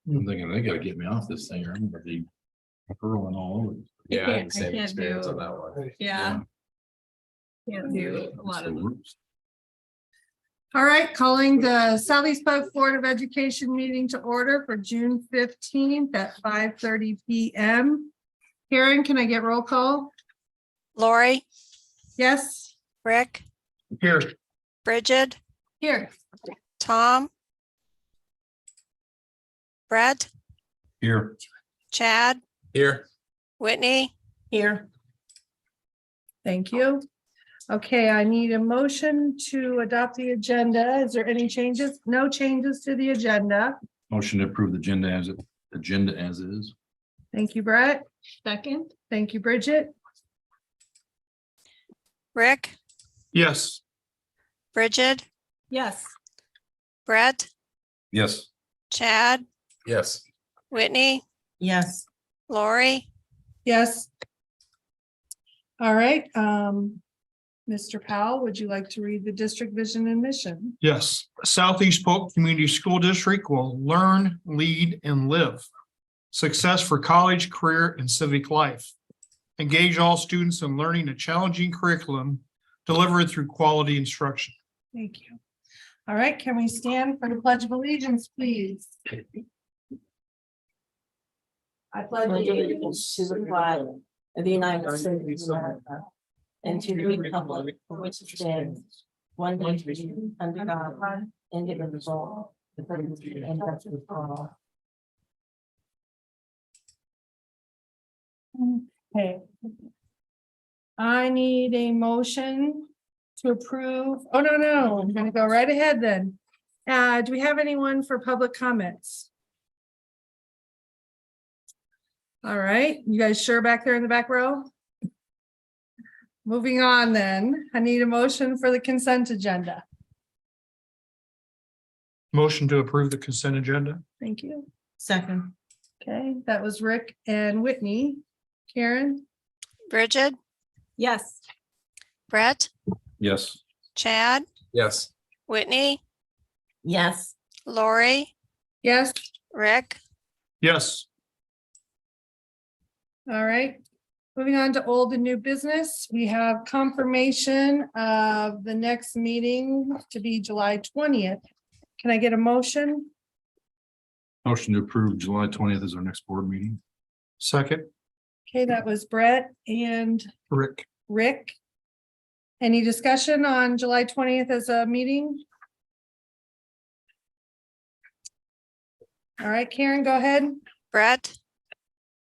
I'm thinking they gotta get me off this thing. I remember the curling all over. Yeah, I had the I same can't experience do- on that one. Yeah. Can't do a lot of them. All right, calling the Southeast Polk Board of Education meeting to order for June 15th at 5:30 PM. Karen, can I get roll call? Lori, Yes? Rick, Here. Bridget, Here. Tom, Brett, Here. Chad, Here. Whitney, Here. Thank you. Okay, I need a motion to adopt the agenda. Is there any changes? No changes to the agenda. Motion to approve the agenda as is. Thank you, Brett. Second, Thank you, Bridget. Rick, Yes. Bridget, yes. Brett, Yes. Chad, Yes. Whitney, Yes. Lori, Yes. All right, Mr. Powell, would you like to read the district vision and mission? Yes, Southeast Polk Community School District will learn, lead, and live. Success for college, career, and civic life. Engage all students in learning a challenging curriculum delivered through quality instruction. Thank you. All right, can we stand for the Pledge of Allegiance, please? I pledge allegiance to the flag of the United States of America and to the republic for which it stands, one nation under God, indivisible, with liberty and justice for all. Okay. I need a motion to approve. Oh, no, I'm gonna go right ahead then. Do we have anyone for public comments? All right, you guys sure back there in the back row? Moving on then, I need a motion for the consent agenda. Motion to approve the consent agenda. Thank you. Second. Okay, that was Rick and Whitney. Karen? Bridget, Yes. Brett, Yes. Chad, Yes. Whitney, Yes. Lori, Yes. Rick, Yes, All right, moving on to old and new business. We have confirmation of the next meeting to be July 20th. Can I get a motion? Motion to approve July 20th is our next board meeting. second, Okay, that was Brett and Rick. Rick. Any discussion on July 20th as a meeting? All right, Karen, go ahead. Brett,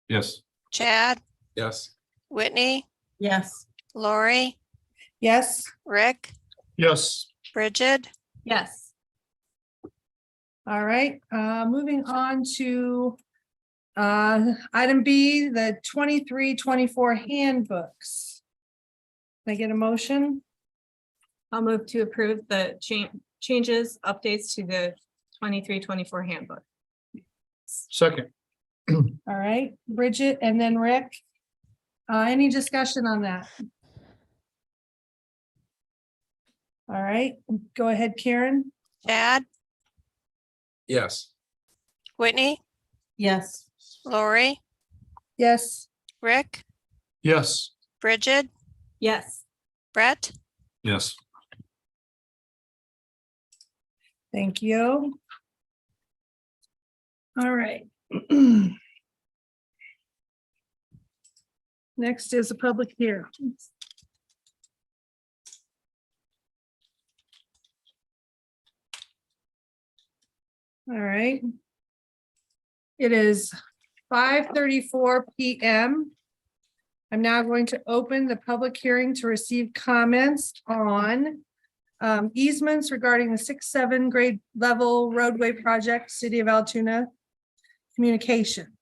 Yes. Chad, Yes. Whitney, Yes. Lori, Yes. Rick, Yes, Bridget, Yes. All right, moving on to item B, the 23-24 handbooks. Can I get a motion? I'll move to approve the changes, updates to the 23-24 handbook. second, All right, Bridget and then Rick. Any discussion on that? All right, go ahead, Karen. Chad, Yes. Whitney, Yes. Lori, Yes. Rick, yes, Bridget, Yes. Brett, Yes. Thank you. All right. Next is a public hearing. All right. It is 5:34 PM. I'm now going to open the public hearing to receive comments on easements regarding the 6-7 grade level roadway project, City of Altoona communication.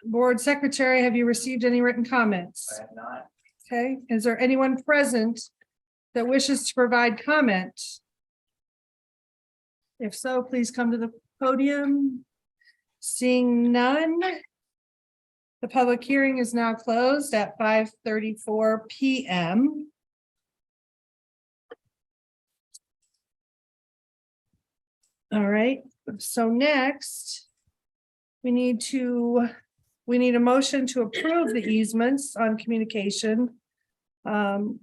Board Secretary, have you received any written comments? I have not. Okay, is there anyone present that wishes to provide comment? If so, please come to the podium. Seeing none, the public hearing is now closed at 5:34 PM. All right, so next. We need a motion to approve the easements on communication. And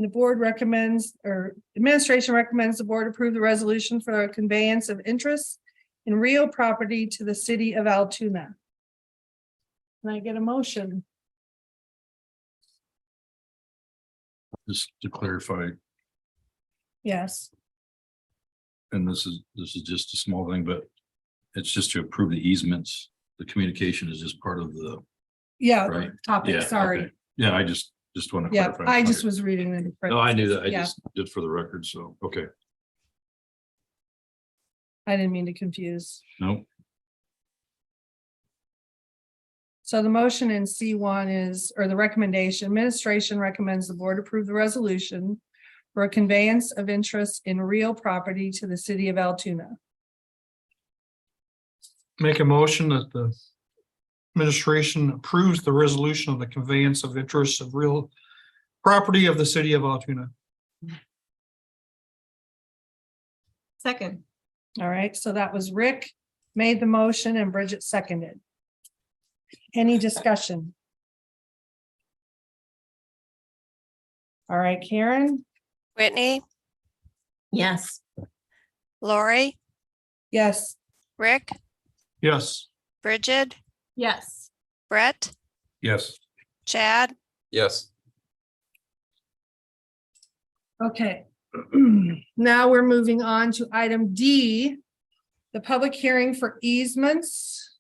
the board recommends, or administration recommends the board approve the resolution for a conveyance of interest in real property to the city of Altoona. Can I get a motion? Just to clarify, Yes, and this is just a small thing, but it's just to approve the easements. The communication is just part of the, yeah, right? topic, Yeah, sorry. okay. Yeah, I just want to Yeah, clarify. I just was reading the different. No, I knew that. I Yeah. just did for the record. So, okay. I didn't mean to confuse. No, So the motion in C1 is, or the recommendation, administration recommends the board approve the resolution for a conveyance of interest in real property to the city of Altoona. Make a motion that the administration approves the resolution of the conveyance of interest of real property of the city of Altoona. Second. All right, so that was Rick made the motion and Bridget seconded. Any discussion? All right, Karen? Whitney, Yes. Lori, Yes. Rick, Yes. Bridget, Yes. Brett, yes, Chad, Yes. Okay. Now we're moving on to item D, the public hearing for easements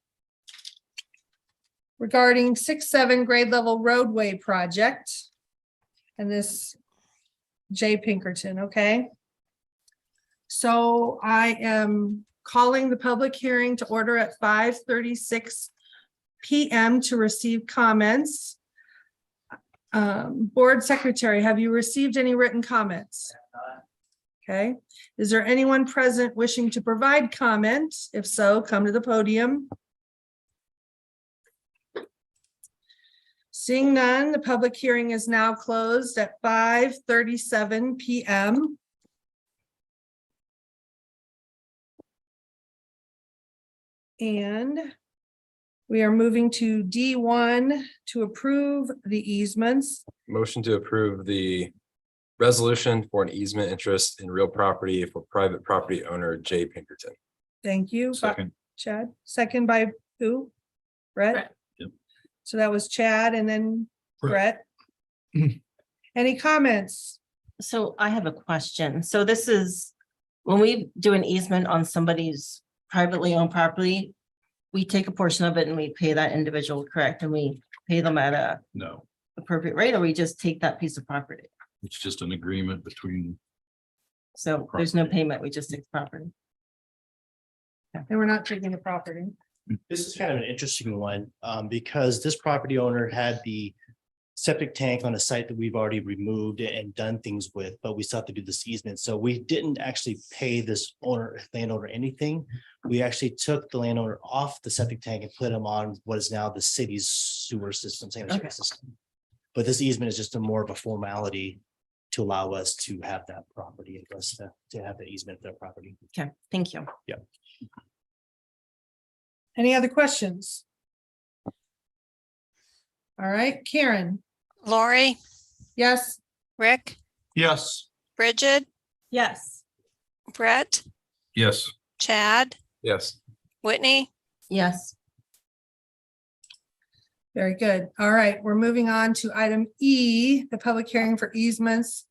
regarding 6-7 grade level roadway project. And this J Pinkerton, okay? So I am calling the public hearing to order at 5:36 PM to receive comments. Board Secretary, have you received any written comments? Okay, is there anyone present wishing to provide comment? If so, come to the podium. Seeing none, the public hearing is now closed at 5:37 PM. And we are moving to D1 to approve the easements. Motion to approve the resolution for an easement interest in real property for private property owner Jay Pinkerton. Thank you. second, Chad, second by who? Brett? Brett. Yep. So that was Chad and then Brett. Brett. Any comments? So I have a question. So this is, when we do an easement on somebody's privately owned property, we take a portion of it and we pay that individual, correct? And we pay them at a no, appropriate rate, or we just take that piece of property? it's just an agreement between, So there's no Property. payment, we just take the property. And we're not taking the property. This is kind of an interesting one, because this property owner had the septic tank on a site that we've already removed and done things with, but we still have to do this easement. So we didn't actually pay this landowner anything. We actually took the landowner off the septic tank and put him on what is now the city's sewer system, sanitary Okay. system. But this easement is just more of a formality to allow us to have that property and for us to have the easement of their property. Okay, thank you. Any other questions? All right, Karen, Lori, yes? Rick, Yes. Bridget, Yes. Brett, yes, Chad, Yes. Whitney, Yes. Very good. All right, we're moving on to item E, the public hearing for easements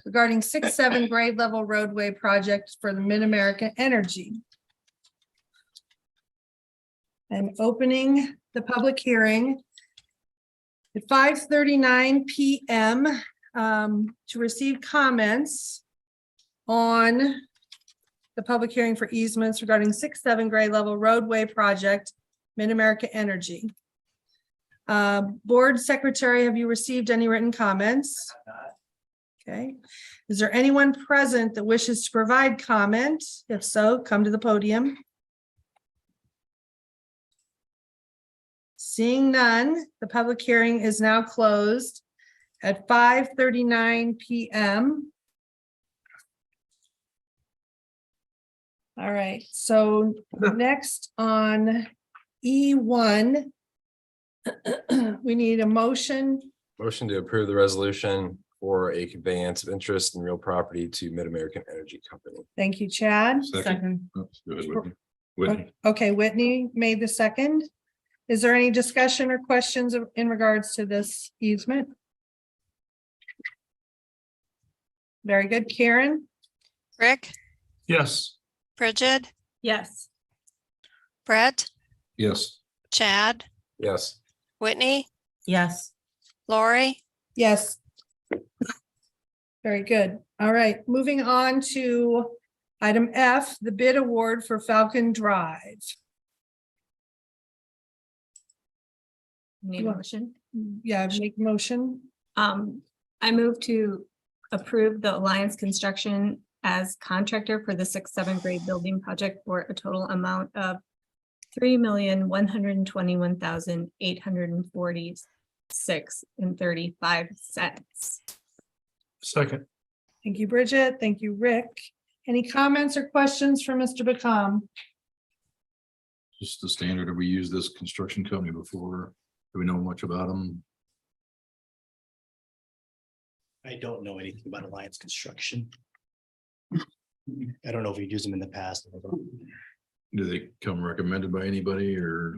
regarding 6-7 grade level roadway project for the Mid-America Energy. And opening the public hearing at 5:39 PM to receive comments on the public hearing for easements regarding 6-7 grade level roadway project, Mid-America Energy. Board Secretary, have you received any written comments? Okay, is there anyone present that wishes to provide comment? If so, come to the podium. Seeing none, the public hearing is now closed at 5:39 PM. All right, so next on E1. We need a motion. Motion to approve the resolution for a conveyance of interest in real property to Mid-American Energy Company. Thank you, Chad. Second. Oops, go ahead, Whitney. Whitney. Okay, Whitney made the second. Is there any discussion or questions in regards to this easement? Very good. Karen? Rick, Yes. Bridget, Yes. Brett, Yes. Chad, Yes. Whitney, Yes. Lori, Yes. Very good. All right, moving on to item F, the bid award for Falcon Drive. Need a motion. Yeah, make motion. I move to approve the Alliance Construction as contractor for the 6th, 7th grade building project for a total amount of $3,121,846.35. Second. Thank you, Bridget. Thank you, Rick. Any comments or questions for Mr. Bacom? Just the standard. Have we used this construction company before? Do we know much about them? I don't know anything about Alliance Construction. I don't know if we've used them in the past. Do they come recommended by anybody or?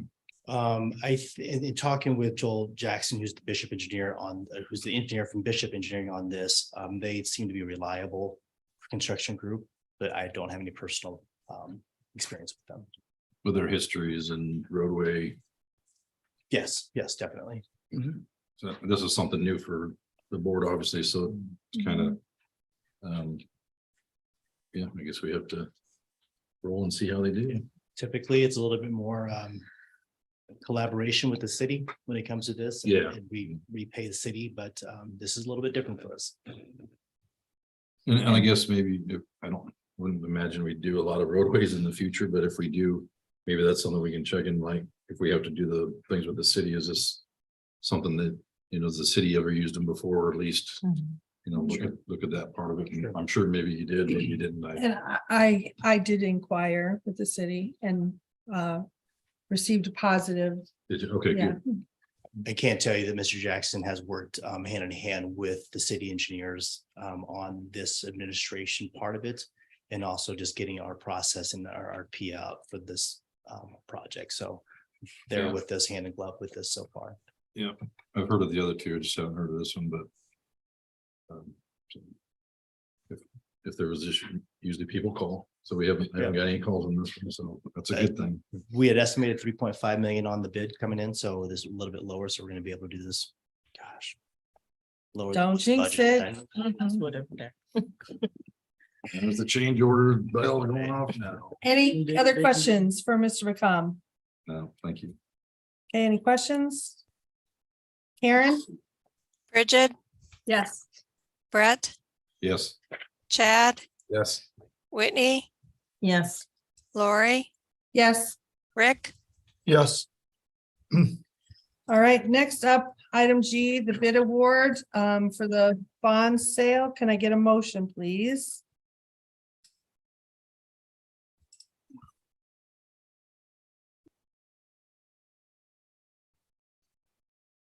In talking with Joel Jackson, who's the Bishop engineer who's the engineer from Bishop Engineering on this, they seem to be reliable construction group, but I don't have any personal experience with them. With their histories and roadway? Yes, definitely. So this is something new for the board, obviously, so it's kind of. Yeah, I guess we have to roll and see how they do. Typically, it's a little bit more collaboration with the city when it comes to this. Yeah. And we pay the city, but this is a little bit different for us. And I guess maybe if, wouldn't imagine we do a lot of roadways in the future, but if we do, maybe that's something we can check in, like, if we have to do the things with the city, is this something that, has the city ever used them before, or at least, look at that part of it. And I'm sure maybe you did, maybe you didn't. And I did inquire with the city and received a positive. Did you? Okay, Yeah. good. I can't tell you that Mr. Jackson has worked hand in hand with the city engineers on this administration part of it. And also just getting our process and our RP out for this project. So they're with us hand in glove with this so far. Yeah, I've heard of the other two, I just haven't heard of this one, but. If there was issue, usually people call, so I haven't got any calls on this one, so that's a good thing. We had estimated 3.5 million on the bid coming in, so this is a little bit lower, so we're gonna be able to do this. Gosh. Lower. than Don't jinx budget. it. There's the change order bell going off now. Any other questions for Mr. Bacom? No, thank you. Okay, any questions? Karen? Bridget, Yes. Brett, Yes. Chad, Yes. Whitney, Yes. Lori, Yes. Rick, Yes. All right, next up, item G, the bid award for the bond sale. Can I get a motion, please?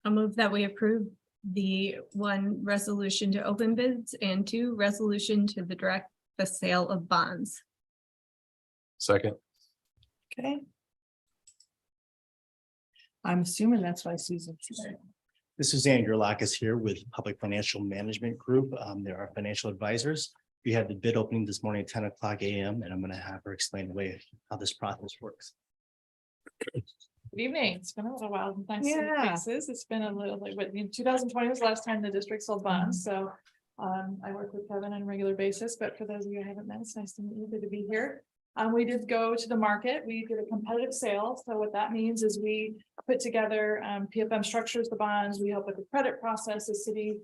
I'll move that we approve the 1 resolution to open bids and 2 resolution to direct the sale of bonds. Second. Okay. I'm assuming that's why Susan's here. This is Suzanne Gerlach is here with Public Financial Management Group. They're our financial advisors. We had the bid opening this morning at 10 o'clock a.m. and I'm going to have her explain away how this process works. Good evening. It's been a little while since I've seen Yeah. faces. It's been a little like, but in 2020 was the last time the district sold bonds, so. I work with Kevin on a regular basis, but for those of you I haven't met, it's nice to meet you. Good to be here. We did go to the market. We did a competitive sale. So what that means is we put together, PFM structures the bonds. We help with the credit process. The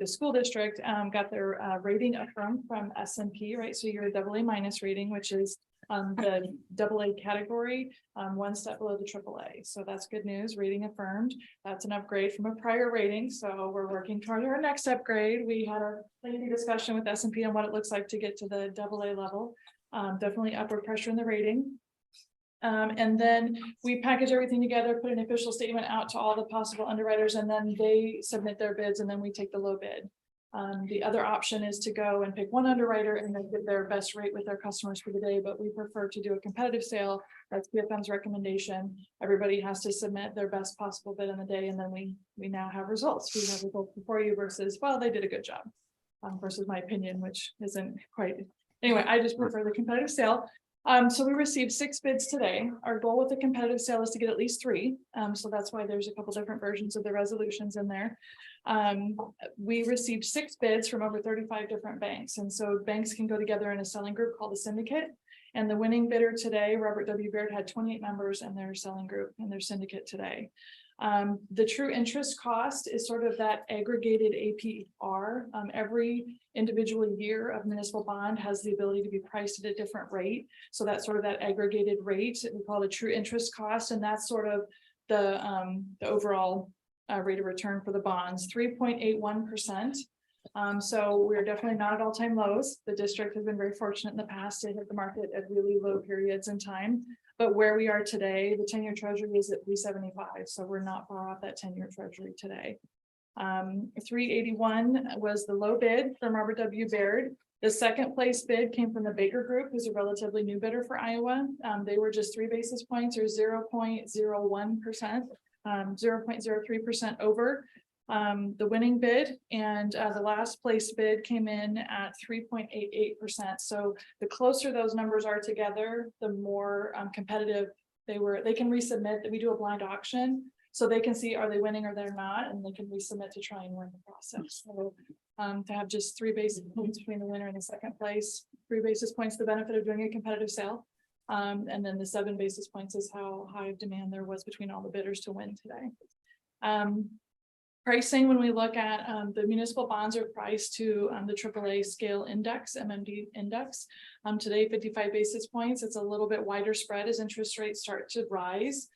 school district, got their rating affirmed from S&P, right? So you're a AA- rating, which is the AA category, 1 step below the AAA. So that's good news, rating affirmed. That's an upgrade from a prior rating. So we're working toward our next upgrade. We had a lengthy discussion with S&P on what it looks like to get to the AA level. Definitely upward pressure in the rating. And then we package everything together, put an official statement out to all the possible underwriters, and then they submit their bids, and then we take the low bid. The other option is to go and pick one underwriter and then get their best rate with their customers for the day, but we prefer to do a competitive sale. That's PFM's recommendation. Everybody has to submit their best possible bid in the day, and then we now have results. We have results before you versus, well, they did a good job. Versus my opinion, which isn't quite, anyway, I just prefer the competitive sale. So we received 6 bids today. Our goal with the competitive sale is to get at least 3. So that's why there's a couple different versions of the resolutions in there. We received 6 bids from over 35 different banks. And so banks can go together in a selling group called a syndicate. And the winning bidder today, Robert W. Baird, had 28 members in their selling group and their syndicate today. The true interest cost is sort of that aggregated APR. Every individual year of municipal bond has the ability to be priced at a different rate. So that's sort of that aggregated rate. We call it a true interest cost. And that's sort of the overall rate of return for the bonds, 3.81%. So we're definitely not at all-time lows. The district has been very fortunate in the past to hit the market at really low periods in time. But where we are today, the 10-year treasury is at 3.75. So we're not far off that 10-year treasury today. 381 was the low bid from Robert W. Baird. The second place bid came from the Baker Group, who's a relatively new bidder for Iowa. They were just 3 basis points or 0.01%, 0.03% over the winning bid, and the last place bid came in at 3.88%. So the closer those numbers are together, the more competitive they were. They can resubmit. That we do a blind auction, so they can see are they winning or they're not, and they can resubmit to try and win the process. So to have just 3 basis points between the winner and the second place, 3 basis points, the benefit of doing a competitive sale. And then the 7 basis points is how high of demand there was between all the bidders to win today. Pricing, when we look at the municipal bonds are priced to the AAA scale index, MMD index. Today, 55 basis points. It's a little bit wider spread as interest rates start to rise.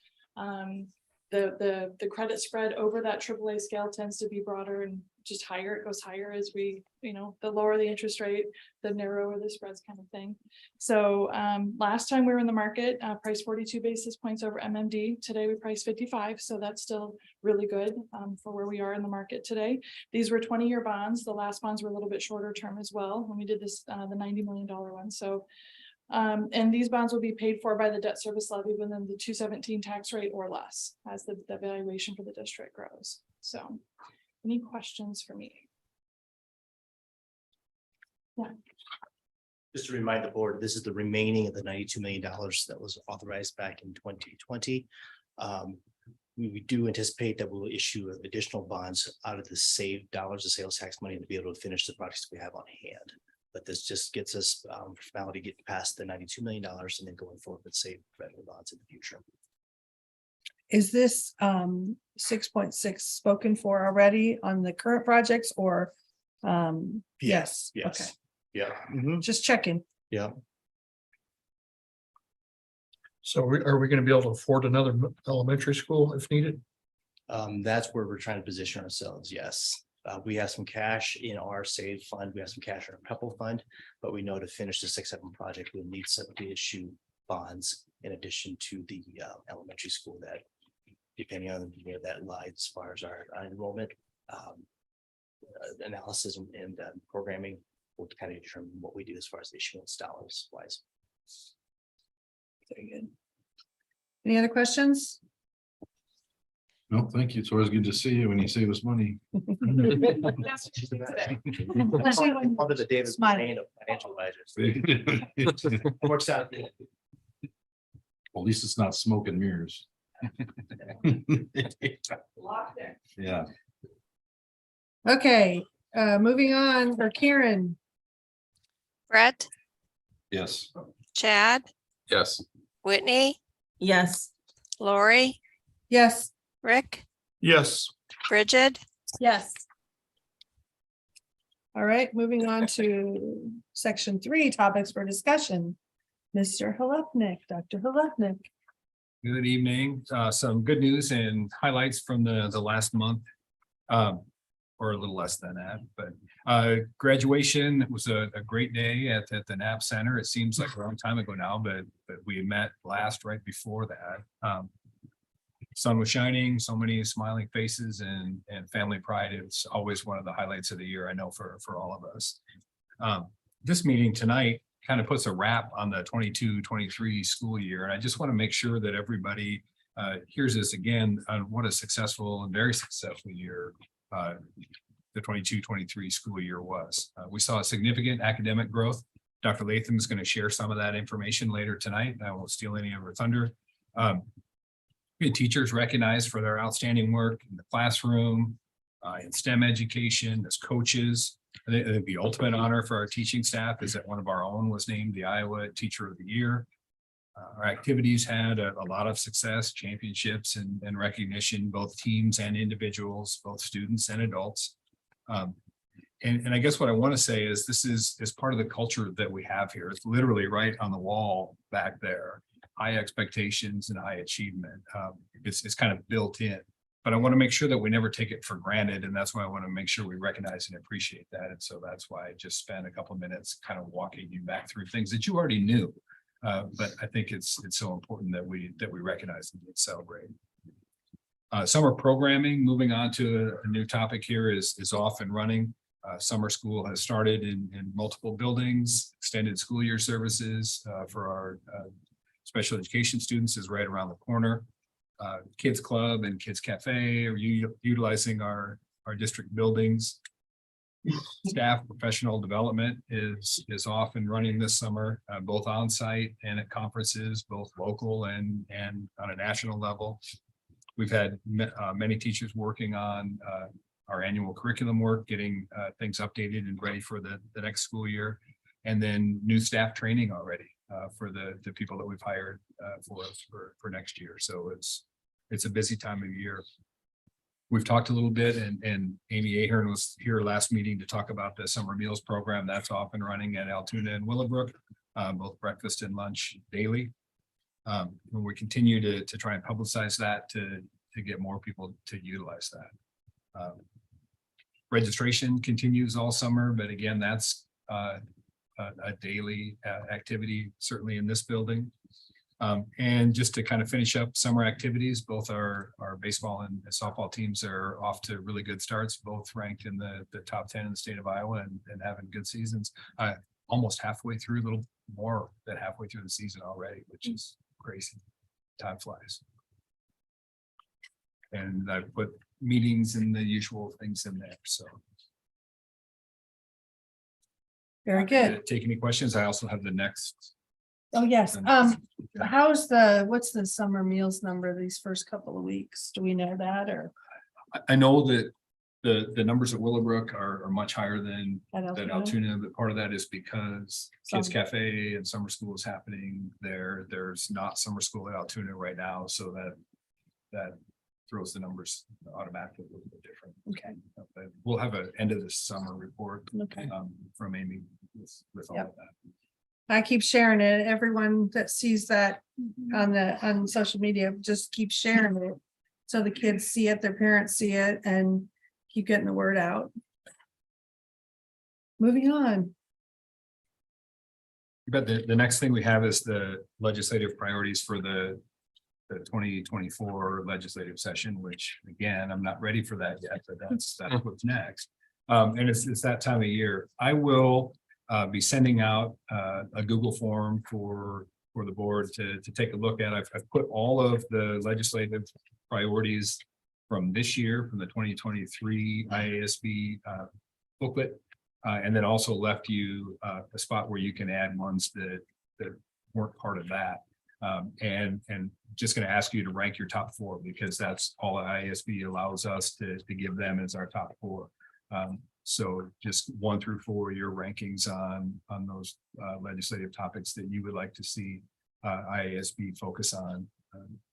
The credit spread over that AAA scale tends to be broader and just higher. It goes higher as we, the lower the interest rate, the narrower the spreads kind of thing. So last time we were in the market, priced 42 basis points over MMD. Today we priced 55. So that's still really good for where we are in the market today. These were 20-year bonds. The last bonds were a little bit shorter term as well when we did this, the $90 million one. So and these bonds will be paid for by the debt service levy within the 217 tax rate or less as the valuation for the district grows. So any questions for me? Yeah. Just to remind the board, this is the remaining of the $92 million that was authorized back in 2020. We do anticipate that we'll issue additional bonds out of the saved dollars of sales tax money to be able to finish the projects we have on hand. But this just gets us for formality getting past the $92 million and then going forward with saved federal bonds in the future. Is this 6.6 spoken for already on the current projects or? Yes. Okay, Yeah. just checking. Yeah. So are we going to be able to afford another elementary school if needed? That's where we're trying to position ourselves. Yes. We have some cash in our saved fund. We have some cash in our PEPAL fund, but we know to finish the 6-7 project, we'll need to issue bonds in addition to the elementary school that, depending on where that lies as far as our enrollment analysis and programming, will kind of determine what we do as far as the issuance dollars wise. Very good. Any other questions? No, thank you. It's always good to see you when you save us money. Under the David Smiling. Lane of financial advisors. Works out. Well, at least it's not smoke and mirrors. Yeah. Okay, moving on for Karen. Brett, Yes. Chad, Yes. Whitney, Yes. Lori, Yes. Rick, Yes. Bridget, Yes. All right, moving on to section 3, topics for discussion. Mr. Halupnik, Dr. Halupnik. Good evening. Some good news and highlights from the last month. or a little less than that, but graduation was a great day at the Knapp Center. It seems like a long time ago now, but we met last right before that. Sun was shining, so many smiling faces and family pride. It's always one of the highlights of the year, I know, for all of us. This meeting tonight kind of puts a wrap on the 22-23 school year. And I just want to make sure that everybody hears this again on what a successful and very successful year the 22-23 school year was. We saw a significant academic growth. Dr. Latham is going to share some of that information later tonight. I won't steal any of her thunder. We had teachers recognized for their outstanding work in the classroom, in STEM education, as coaches. I think the ultimate honor for our teaching staff is that one of our own was named the Iowa Teacher of the Year. Our activities had a lot of success, championships and recognition, both teams and individuals, both students and adults. And I guess what I want to say is this is part of the culture that we have here. It's literally right on the wall back there. High expectations and high achievement. It's kind of built in. But I want to make sure that we never take it for granted. And that's why I want to make sure we recognize and appreciate that. And so that's why I just spent a couple of minutes kind of walking you back through things that you already knew. But I think it's so important that we recognize and celebrate. Summer programming, moving on to a new topic here, is off and running. Summer school has started in multiple buildings. Extended school year services for our special education students is right around the corner. Kids Club and Kids Cafe are utilizing our district buildings. Staff professional development is off and running this summer, both on site and at conferences, both local and on a national level. We've had many teachers working on our annual curriculum work, getting things updated and ready for the next school year, and then new staff training already for the people that we've hired for next year. So it's a busy time of year. We've talked a little bit, and Amy Ahern was here last meeting to talk about the summer meals program that's off and running at Altoona and Willowbrook, both breakfast and lunch daily. We continue to try and publicize that to get more people to utilize that. Registration continues all summer, but again, that's a daily activity, certainly in this building. And just to kind of finish up summer activities, both our baseball and softball teams are off to really good starts, both ranked in the top 10 in the state of Iowa and having good seasons. Almost halfway through, a little more than halfway through the season already, which is crazy. Time flies. And I put meetings and the usual things in there, so. Very good. Take any questions. I also have the next. Oh, yes. What's the summer meals number these first couple of weeks? Do we know that, or? I know that the numbers at Willowbrook are much higher than Altoona? Altoona, but part of that is because Kids Cafe and summer school is happening there. There's not summer school at Altoona right now, so that throws the numbers automatically a little bit different. Okay. But we'll have an end of the summer report Okay. from Amy with all Yep. of that. I keep sharing it. Everyone that sees that on social media, just keep sharing it. So the kids see it, their parents see it, and keep getting the word out. Moving on. But the next thing we have is the legislative priorities for the 2024 legislative session, which again, I'm not ready for that yet, but that's what's next. And it's that time of year. I will be sending out a Google form for the board to take a look at. I've put all of the legislative priorities from this year, from the 2023 IASB booklet, and then also left you a spot where you can add ones that weren't part of that. And just going to ask you to rank your top 4, because that's all IASB allows us to give them as our top 4. So just 1 through 4, your rankings on those legislative topics that you would like to see IASB focus on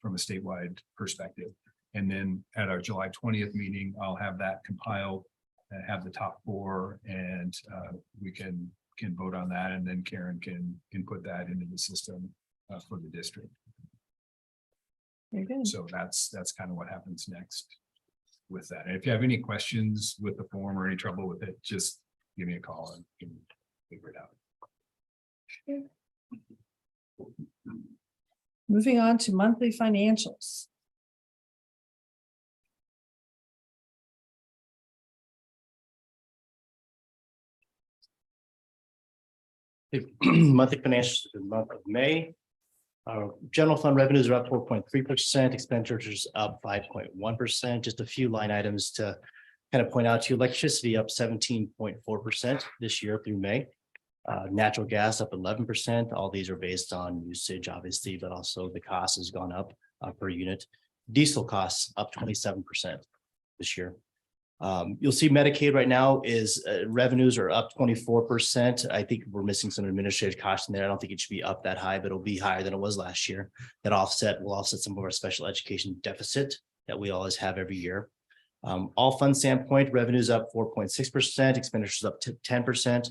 from a statewide perspective. And then at our July 20th meeting, I'll have that compiled and have the top 4, and we can vote on that, and then Karen can put that into the system for the district. Very good. So that's kind of what happens next. with that. And if you have any questions with the form or any trouble with it, just give me a call and we can figure it out. Moving on to monthly financials. Monthly financials for the month of May. Our general fund revenues are up 4.3%, expenditures up 5.1%. Just a few line items to kind of point out to you. Electricity up 17.4% this year through May. Natural gas up 11%. All these are based on usage, obviously, but also the cost has gone up per unit. Diesel costs up 27% this year. You'll see Medicaid right now is revenues are up 24%. I think we're missing some administrative costs in there. I don't think it should be up that high, but it'll be higher than it was last year. That will offset some of our special education deficit that we always have every year. All fund standpoint, revenues up 4.6%, expenditures up to 10%.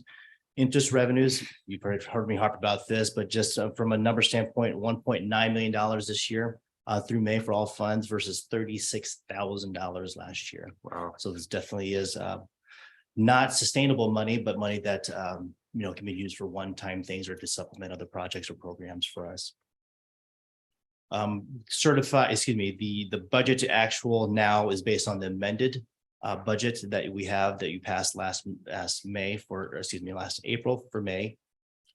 Interest revenues, you've heard me harp about this, but just from a number standpoint, $1.9 million this year through May for all funds versus $36,000 last year. Wow. So this definitely is not sustainable money, but money that can be used for one-time things or to supplement other projects or programs for us. The budget to actual now is based on the amended budget that we have that you passed last April for May.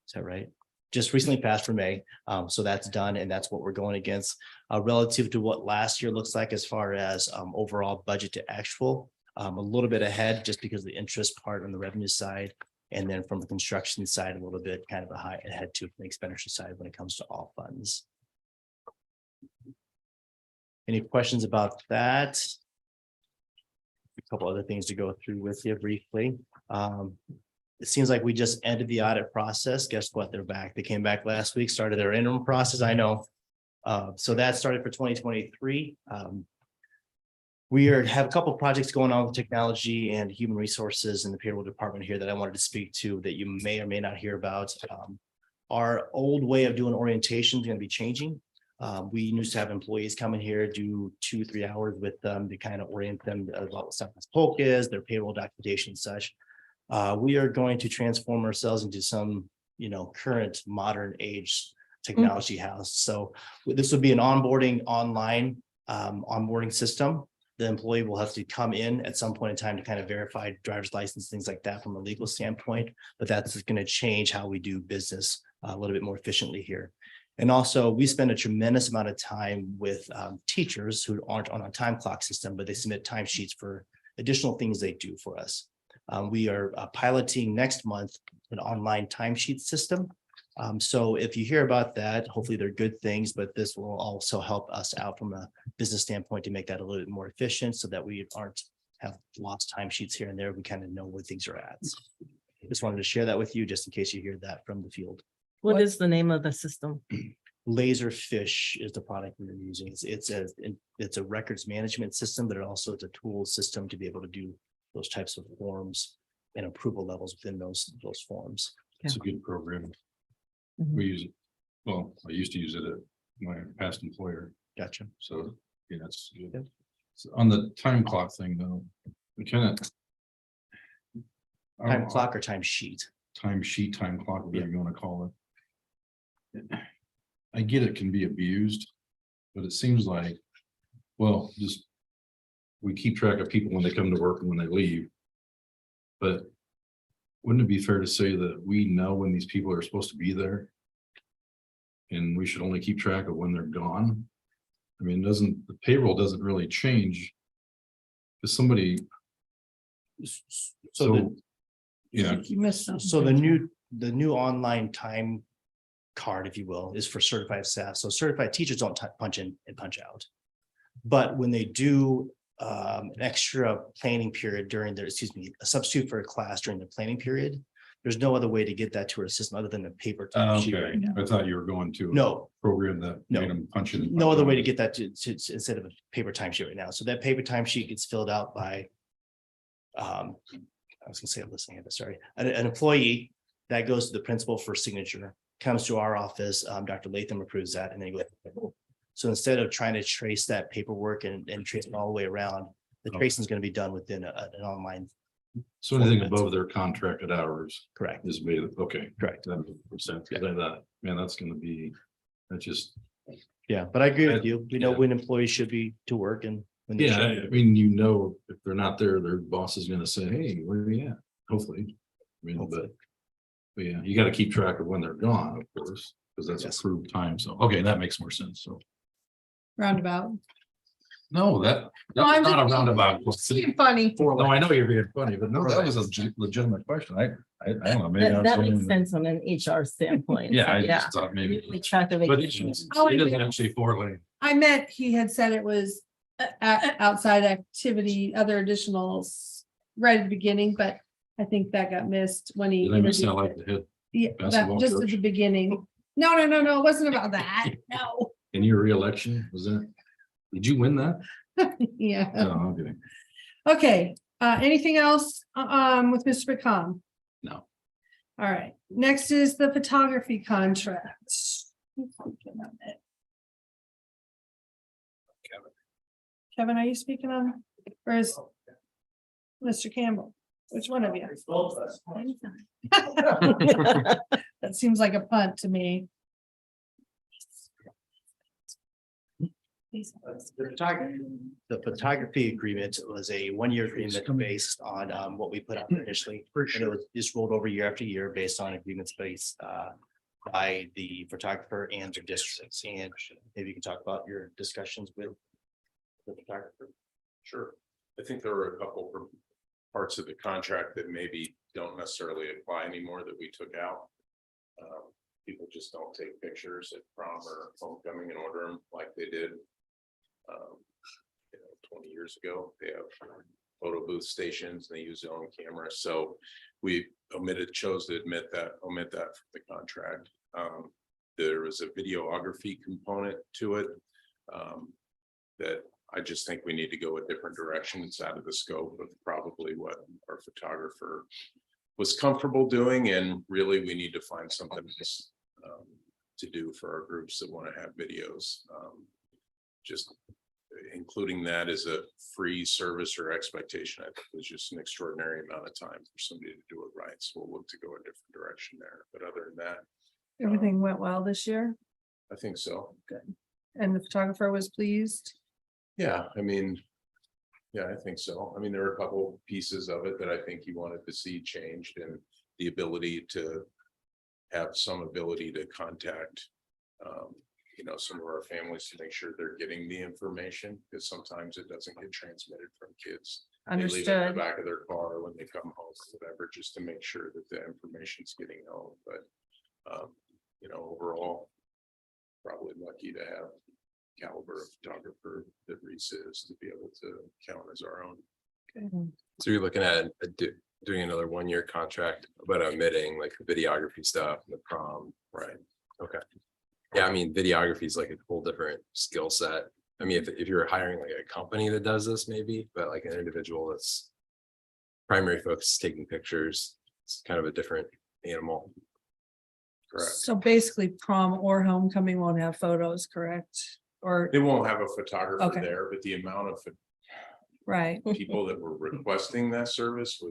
Is that right? Just recently passed for May. So that's done and that's what we're going against relative to what last year looks like as far as overall budget to actual. A little bit ahead just because of the interest part on the revenue side. And then from the construction side, a little bit kind of a high ahead to the expenditure side when it comes to all funds. Any questions about that? A couple other things to go through with you briefly. It seems like we just ended the audit process. Guess what? They're back. They came back last week, started their interim process. I know. So that started for 2023. We have a couple of projects going on with technology and human resources in the payroll department here that I wanted to speak to that you may or may not hear about. Our old way of doing orientation is going to be changing. We used to have employees come in here, do 2-3 hours with them to kind of orient them about what stuff as Polk is, their payroll documentation and such. We are going to transform ourselves into some, current modern age technology house. So this would be an onboarding online onboarding system. The employee will have to come in at some point in time to kind of verify driver's license, things like that from a legal standpoint, but that's going to change how we do business a little bit more efficiently here. And also we spend a tremendous amount of time with teachers who aren't on a time clock system, but they submit timesheets for additional things they do for us. We are piloting next month an online timesheet system. So if you hear about that, hopefully they're good things, but this will also help us out from a business standpoint to make that a little bit more efficient so that we have lost timesheets here and there. We kind of know where things are at. Just wanted to share that with you just in case you hear that from the field. What is the name of the system? Laserfish is the product we're using. It's a records management system, but it also is a tool system to be able to do those types of forms and approval levels within those forms. It's a good program. Mhm. We use it. Well, I used to use it at my past employer. Gotcha. So, it's good. So on the time clock thing though, we kind of. Time clock or time sheet? Time sheet, time clock, whatever you want to call it. I get it can be abused, but it seems like, we keep track of people when they come to work and when they leave. But wouldn't it be fair to say that we know when these people are supposed to be there? And we should only keep track of when they're gone? I mean, the payroll doesn't really change. Because somebody. So Yeah, You missed something. So the new online time card, if you will, is for certified staff. So certified teachers don't punch in and punch out. But when they do an extra planning period a substitute for a class during the planning period, there's no other way to get that to our system other than a paper time sheet right now. I thought you were going to. No, Program that No. made them punch in. and no punch other way out. to get that to instead of a paper timesheet right now. So that paper timesheet gets filled out by I was gonna say I'm listening to this, sorry. An employee that goes to the principal for signature, comes to our office, Dr. Latham approves that, and then go. So instead of trying to trace that paperwork and trace it all the way around, The Okay. tracing is going to be done within an online. So anything above their contracted hours Correct. is made, okay. Correct. That makes sense. 'Cause I thought, man, that's gonna be, that's just, Yeah, but I agree with I- you. We know yeah. when employees should be to work and when they yeah, shouldn't. I mean, you know, if they're not there, their boss is gonna say, hey, where are you at? Hopefully. I mean, Hopefully. but yeah, you gotta keep track of when they're gone, of course, because that's Yes. approved time. So, okay, that makes more sense. So, Roundabout. no, I'm that's not a just- roundabout. Being funny. No, I know you're being funny, but no, that was a legitimate question. I don't know, maybe. I That, was that makes wondering- sense on an HR standpoint. Yeah, I Yeah. just thought maybe, We track of but vacations. it doesn't actually 4 lane. I meant he had said it was outside activity, other additionals right at the beginning, but I think that got missed when he. Did I miss introduced that it. like the hit Yeah, that basketball just at coach? the beginning. No, it wasn't about that. No. in your reelection? Was that? Did you win that? Yeah. No, okay. Okay, anything else, with Mr. McCom? No. All right, next is the photography contract. Kevin, are you speaking on, or is Mr. Campbell? Which one of you? That seems like a punt to me. The photography agreement was a one-year agreement based on what we put out initially. And it was just rolled over year after year based on agreements based by the photographer and the districts. And maybe you can talk about your discussions with the photographer. Sure. I think there were a couple of parts of the contract that maybe don't necessarily apply anymore that we took out. People just don't take pictures at prom or homecoming and order them like they did. 20 years ago. They have photo booth stations. They use their own cameras. So we chose to omit that from the contract. There was a videography component to it. That I just think we need to go a different direction. It's out of the scope of probably what our photographer was comfortable doing, and really we need to find something else to do for our groups that want to have videos. Just including that as a free service or expectation, I think is just an extraordinary amount of time for somebody to do it right. So we'll look to go a different direction there. But other than that, Everything went well this year, I think so. and the photographer was pleased. Yeah, I mean, yeah, I think so. I mean, there are a couple pieces of it that I think he wanted to see changed, and the ability to have some ability to contact some of our families to make sure they're getting the information, because sometimes it doesn't get transmitted from kids. They leave it in Understood. the back of their car when they come home, or whatever, just to make sure that the information's getting known. But overall, probably lucky to have caliber of photographer that Reese is to be able to count as our own. So you're looking at doing another one-year contract, but omitting like the videography stuff and the prom, right? Okay. Yeah, I mean, videography is like a whole different skill set. I mean, if you're hiring like a company that does this, maybe, but like an individual that's primary focus is taking pictures, it's kind of a different animal. Correct. So basically prom or homecoming won't have photos, correct? Or, They won't have a photographer Okay. there, but the amount of right, people that were requesting that service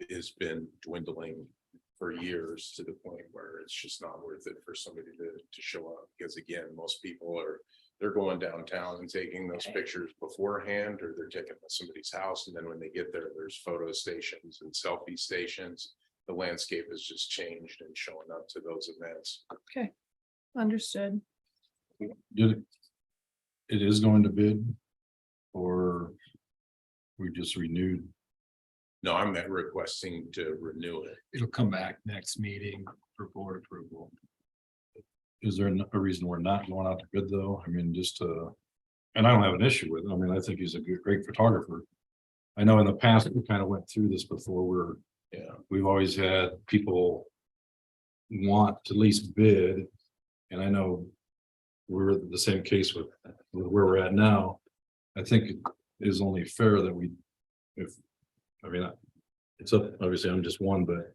has been dwindling for years, to the point where it's just not worth it for somebody to show up. Because again, most people they're going downtown and taking those pictures beforehand, or they're taking them at somebody's house. And then when they get there, there's photo stations and selfie stations. The landscape has just changed and showing up to those events. understood. It is going to bid, or we just renewed. No, I'm requesting to renew it. It'll come back next meeting for board approval. Is there a reason we're not going out to bid though? I mean, and I don't have an issue with it. I mean, I think he's a great photographer. I know in the past, we kind of went through this before, we've always had people want to at least bid. And I know we're the same case with where we're at now. I think it is only fair that it's up, obviously I'm just one, but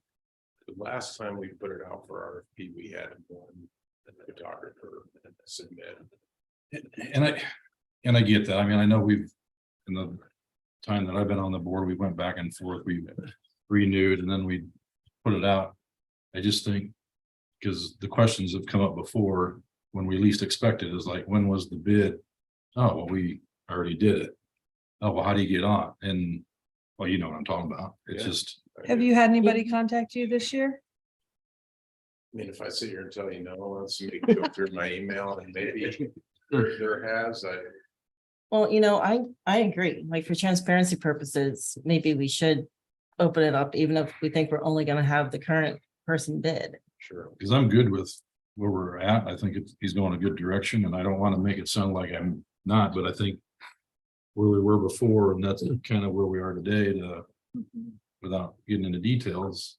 The last time we put it out for RFP, we had one photographer submit. and I get that. I mean, I know we've in the time that I've been on the board, we went back and forth, we renewed and then we put it out. I just think, because the questions have come up before, when we least expected is like, when was the bid? Oh, well, we already did it. Oh, well, how do you get on? And, well, you know what I'm talking about. It's Yeah. just, Have you had anybody contact you this year? I mean, if I sit here and tell you no, let's make go through my email and maybe there has, Well, I agree, like for transparency purposes, maybe we should open it up, even if we think we're only gonna have the current person bid. sure. because I'm good with where we're at. I think he's going a good direction and I don't want to make it sound like I'm not, but I think where we were before, and that's kind of where we are today, without getting into details.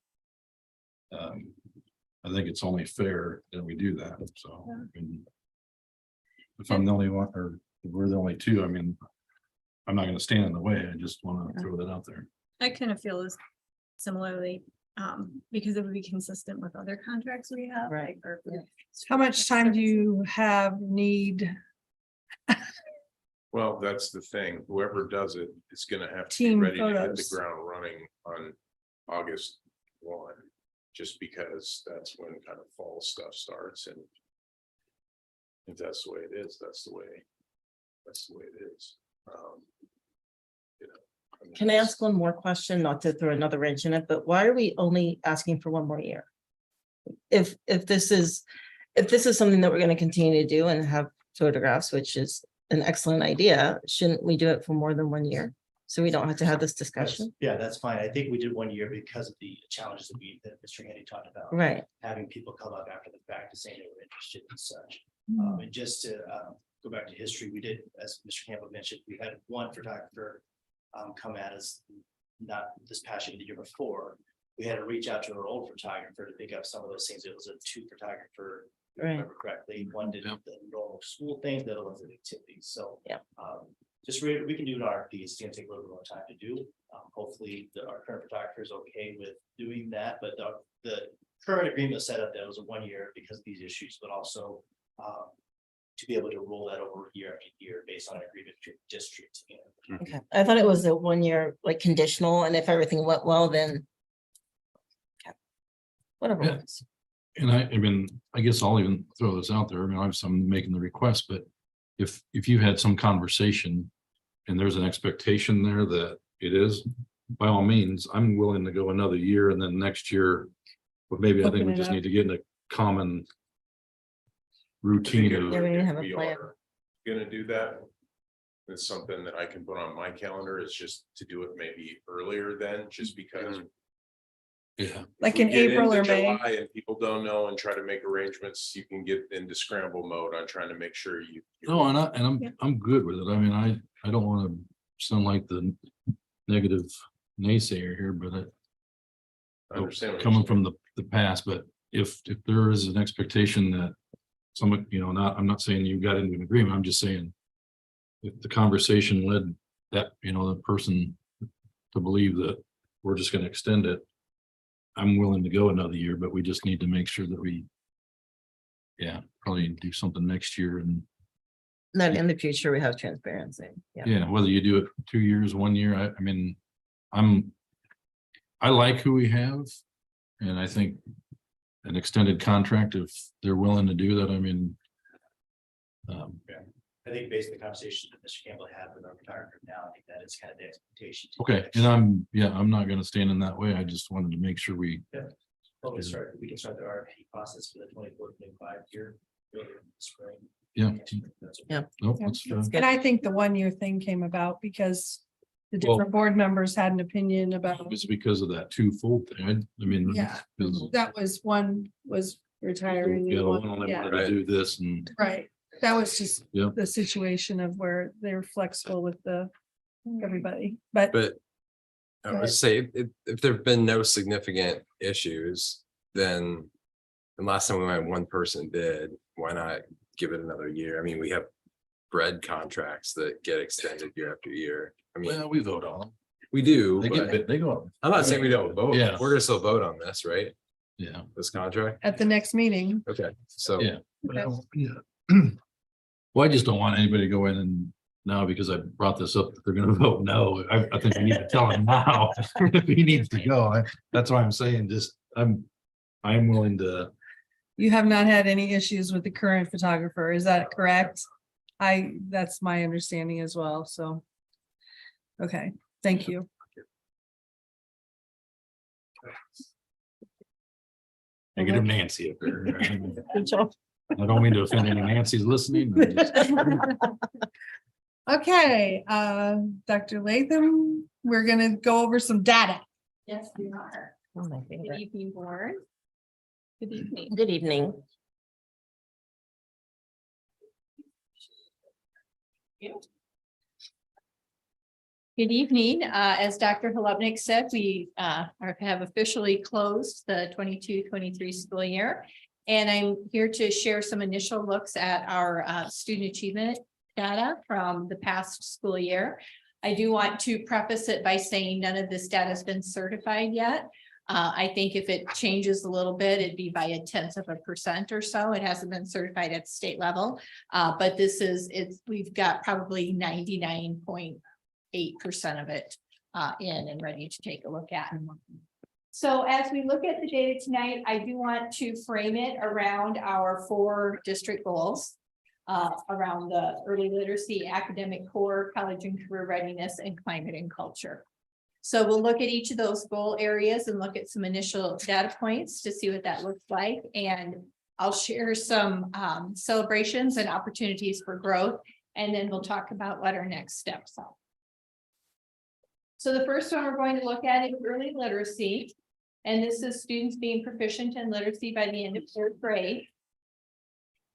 I think it's only fair that we do that, so. I mean, if I'm the only one, or if we're the only two, I mean, I'm not gonna stand in the way, I just wanna throw that out there. I kind of feel as similarly, because it would be consistent with other contracts we have. Right. or- How much time do you need? Well, that's the thing. Whoever does it is gonna have to be Team ready to hit the photos. ground running on August 1. Just because that's when kind of fall stuff starts and. If that's the way it is, that's the way it is. mean, Can I ask one more question, not to throw another wrench in it, but why are we only asking for one more year? If this is something that we're gonna continue to do and have photographs, which is an excellent idea, shouldn't we do it for more than 1 year? So we don't have to have this discussion, Yeah, that's fine. I think we did 1 year because of the challenges that Mr. Handy talked about. right? Having people come up after the fact to say they were interested in such. Hmm. And just to go back to history, we did, as Mr. Campbell mentioned, we had one photographer come at us, not this past year, the year before. We had to reach out to our old photographer to pick up some of those things. It was a two photographer, if I Right. remember correctly. One did the normal school things, the other ones did activities. So Yeah. just we can do an RFP. It's gonna take a little bit more time to do. Hopefully, our current photographer is okay with doing that, but the current agreement set up that was a 1 year because of these issues, but also to be able to roll that over year after year based on an agreement with your district. Okay, I thought it was a 1 year, like conditional, and if everything went well, then. Okay. Whatever. Yeah. works. And I mean, I guess I'll even throw this out there. I mean, I'm making the request, but if you had some conversation and there's an expectation there that it is, by all means, I'm willing to go another year and then next year, but maybe I think Open we it just up. need to get in a common routine of, Yeah, we have a We plan. are Gonna do that. It's something that I can put on my calendar, is just to do it maybe earlier than, just because. yeah, Like if we in get April into or May? July and people don't know and try to make arrangements, you can get into scramble mode on trying to make sure you. no, and Yeah. I'm good with it. I mean, I don't want to sound like the negative naysayer here, but I understand. what you're coming saying. from the past, but if there is an expectation that someone, I'm not saying you got into an agreement, I'm just saying if the conversation led that, the person to believe that we're just gonna extend it, I'm willing to go another year, but we just need to make sure that we probably do something next year and Then in the future, we have transparency. Yeah. whether you do it 2 years, 1 year, I mean, I like who we have. And I think an extended contract, if they're willing to do that, I mean. I think based on the conversation that Mr. Campbell had with our photographer now, I think that is kind of the expectation. Okay, and I'm not gonna stand in that way. I just wanted to make sure we, Well, we can start the RFP process for the 24-25 year. Really in the spring. yeah. That's okay. Yeah. Nope, Yeah. that's, And I think the 1 year thing came about because the Well- different board members had an opinion about, it's because of that 2 full thing. I mean. Yeah. 'cause, that was one was retiring. and Yeah, one- one only yeah, wanted to do this and, right. That was just Yep. the situation of where they're flexible with everybody, but But I would say if there've been no significant issues, then. And last time we had one person bid, why not give it another year? I mean, we have bread contracts that get extended year after year. I mean, well, we vote on them. we do, They but get, they go up. I'm not saying we don't vote. Yeah. We're gonna still vote on this, right? Yeah, This contract? at the next meeting, Okay, so. yeah. Okay. Yeah. Well, I just don't want anybody to go in and now because I brought this up, that they're gonna vote no. I think we need to tell him now if he needs to go. That's why I'm saying just, I'm willing to, You have not had any issues with the current photographer, is that correct? That's my understanding as well, so. Okay, thank you. negative Nancy up there. Good job. I don't mean to offend any Nancy's listening. Okay, Dr. Latham, we're gonna go over some data. Yes, we are. Good evening, board. Good evening. Good evening. Good evening. As Dr. Holubnik said, we have officially closed the 22-23 school year. And I'm here to share some initial looks at our student achievement data from the past school year. I do want to preface it by saying none of this data has been certified yet. I think if it changes a little bit, it'd be by 0.1% or so. It hasn't been certified at the state level. But we've got probably 99.8% of it in and ready to take a look at. So as we look at the data tonight, I do want to frame it around our 4 district goals. Around the early literacy, academic core, college and career readiness, and climate and culture. So we'll look at each of those goal areas and look at some initial data points to see what that looks like. And I'll share some celebrations and opportunities for growth. And then we'll talk about what our next steps are. So the first one we're going to look at is early literacy. And this is students being proficient in literacy by the end of 3rd grade.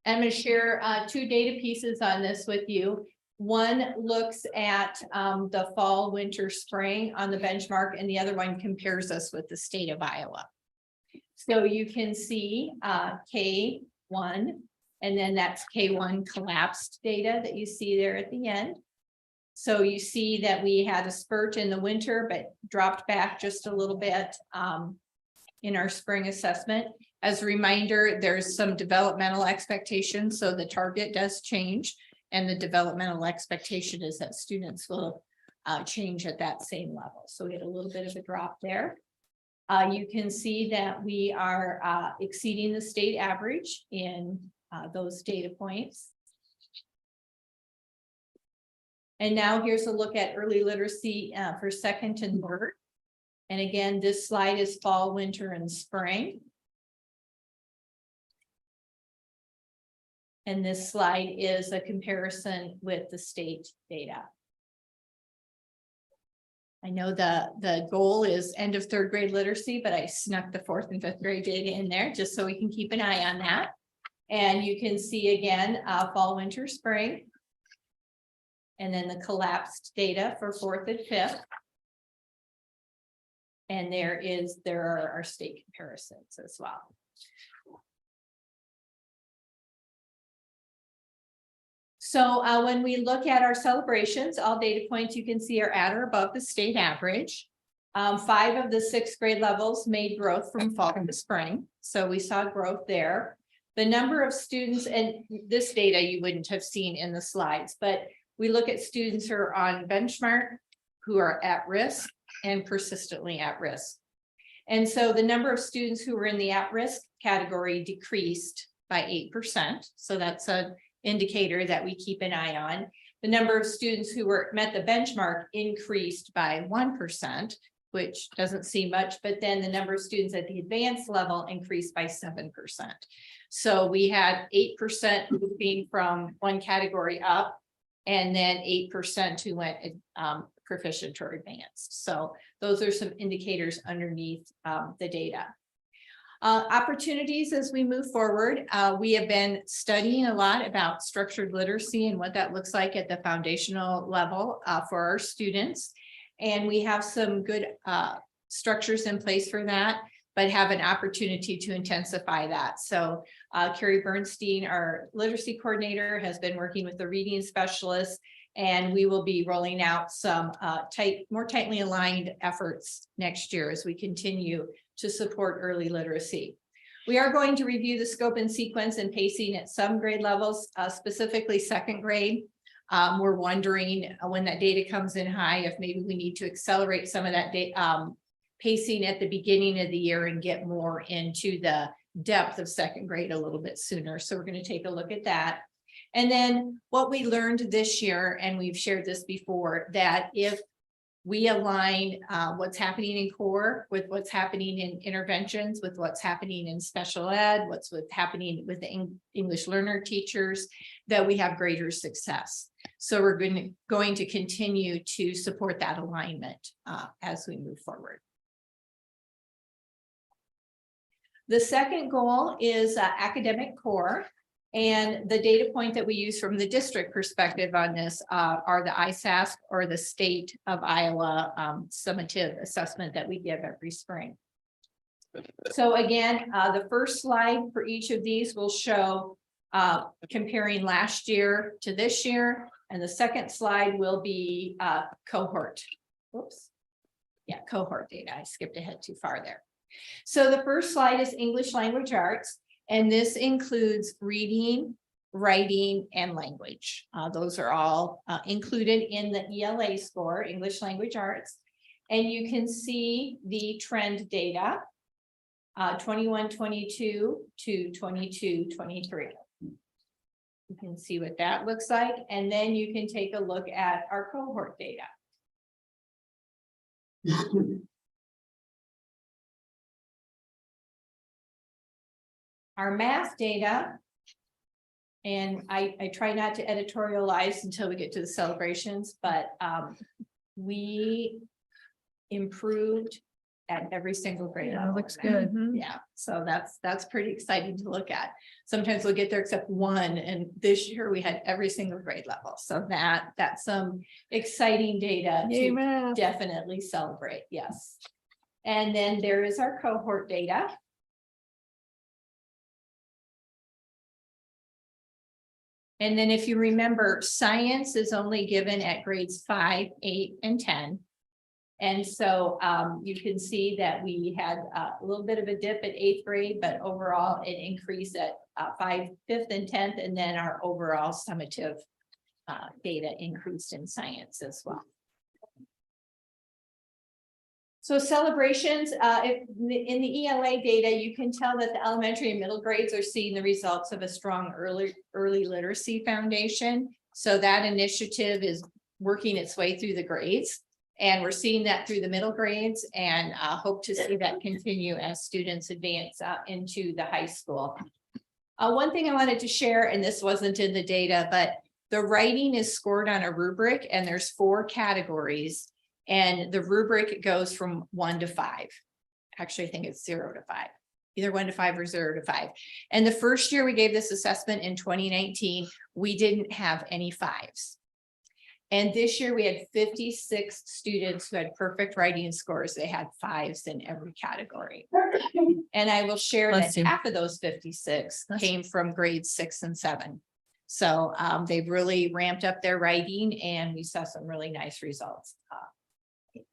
I'm going to share 2 data pieces on this with you. One looks at the fall, winter, spring on the benchmark, and the other one compares us with the state of Iowa. So you can see K1, and then that's K1 collapsed data that you see there at the end. So you see that we had a spurt in the winter, but dropped back just a little bit in our spring assessment. As a reminder, there's some developmental expectations, so the target does change, and the developmental expectation is that students will change at that same level. So we had a little bit of a drop there. You can see that we are exceeding the state average in those data points. And now here's a look at early literacy for 2nd and 3rd. And again, this slide is fall, winter, and spring. And this slide is a comparison with the state data. I know the goal is end of 3rd grade literacy, but I snuck the 4th and 5th grade data in there just so we can keep an eye on that. And you can see again, fall, winter, spring. And then the collapsed data for 4th and 5th. And there are our state comparisons as well. So when we look at our celebrations, all data points you can see are at or above the state average. 5 of the 6th grade levels made growth from fall to spring. So we saw growth there. The number of students, and this data you wouldn't have seen in the slides, but we look at students who are on benchmark, who are at risk and persistently at risk. And so the number of students who were in the at-risk category decreased by 8%. So that's an indicator that we keep an eye on. The number of students who met the benchmark increased by 1%, which doesn't seem much, but then the number of students at the advanced level increased by 7%. So we had 8% moving from one category up, and then 8% who went proficient or advanced. So those are some indicators underneath the data. Opportunities as we move forward. We have been studying a lot about structured literacy and what that looks like at the foundational level for our students. And we have some good structures in place for that, but have an opportunity to intensify that. So Carrie Bernstein, our literacy coordinator, has been working with the reading specialists, and we will be rolling out some more tightly aligned efforts next year as we continue to support early literacy. We are going to review the scope and sequence and pacing at some grade levels, specifically 2nd grade. We're wondering when that data comes in high, if maybe we need to accelerate some of that pacing at the beginning of the year and get more into the depth of second grade a little bit sooner. So we're going to take a look at that. And then what we learned this year, and we've shared this before, that if we align what's happening in core with what's happening in interventions, with what's happening in special ed, what's happening with the English learner teachers, that we have greater success. So we're going to continue to support that alignment as we move forward. The second goal is academic core. And the data point that we use from the district perspective on this are the ISASC or the state of Iowa summative assessment that we give every spring. So again, the first slide for each of these will show comparing last year to this year. And the second slide will be cohort. Whoops. Yeah, cohort data. I skipped ahead too far there. So the first slide is English language arts. And this includes reading, writing, and language. Those are all included in the ELA score, English language arts. And you can see the trend data, 21-22 to 22-23. You can see what that looks like. And then you can take a look at our cohort data. Our math data, and I try not to editorialize until we get to the celebrations, but we improved at every single grade Yeah, level. looks good. Yeah, so that's pretty exciting to look at. Sometimes we'll get there except one, and this year we had every single grade level. So that's some exciting data Yay, to math. definitely celebrate. Yes. And then there is our cohort data. And then if you remember, science is only given at grades 5, 8, and 10. And so you can see that we had a little bit of a dip at 8th grade, but overall it increased at 5th, 5th, and 10th. And then our overall summative data increased in science as well. So celebrations, in the ELA data, you can tell that the elementary and middle grades are seeing the results of a strong early literacy foundation. So that initiative is working its way through the grades. And we're seeing that through the middle grades, and hope to see that continue as students advance into the high school. One thing I wanted to share, and this wasn't in the data, but the writing is scored on a rubric, and there's 4 categories. And the rubric goes from 1 to 5. Actually, I think it's 0 to 5, either 1 to 5 or 0 to 5. And the first year we gave this assessment in 2019, we didn't have any 5s. And this year we had 56 students who had perfect writing scores. They had 5s in every category. And I will share that half of those 56 came from grades 6 and 7. So they've really ramped up their writing, and we saw some really nice results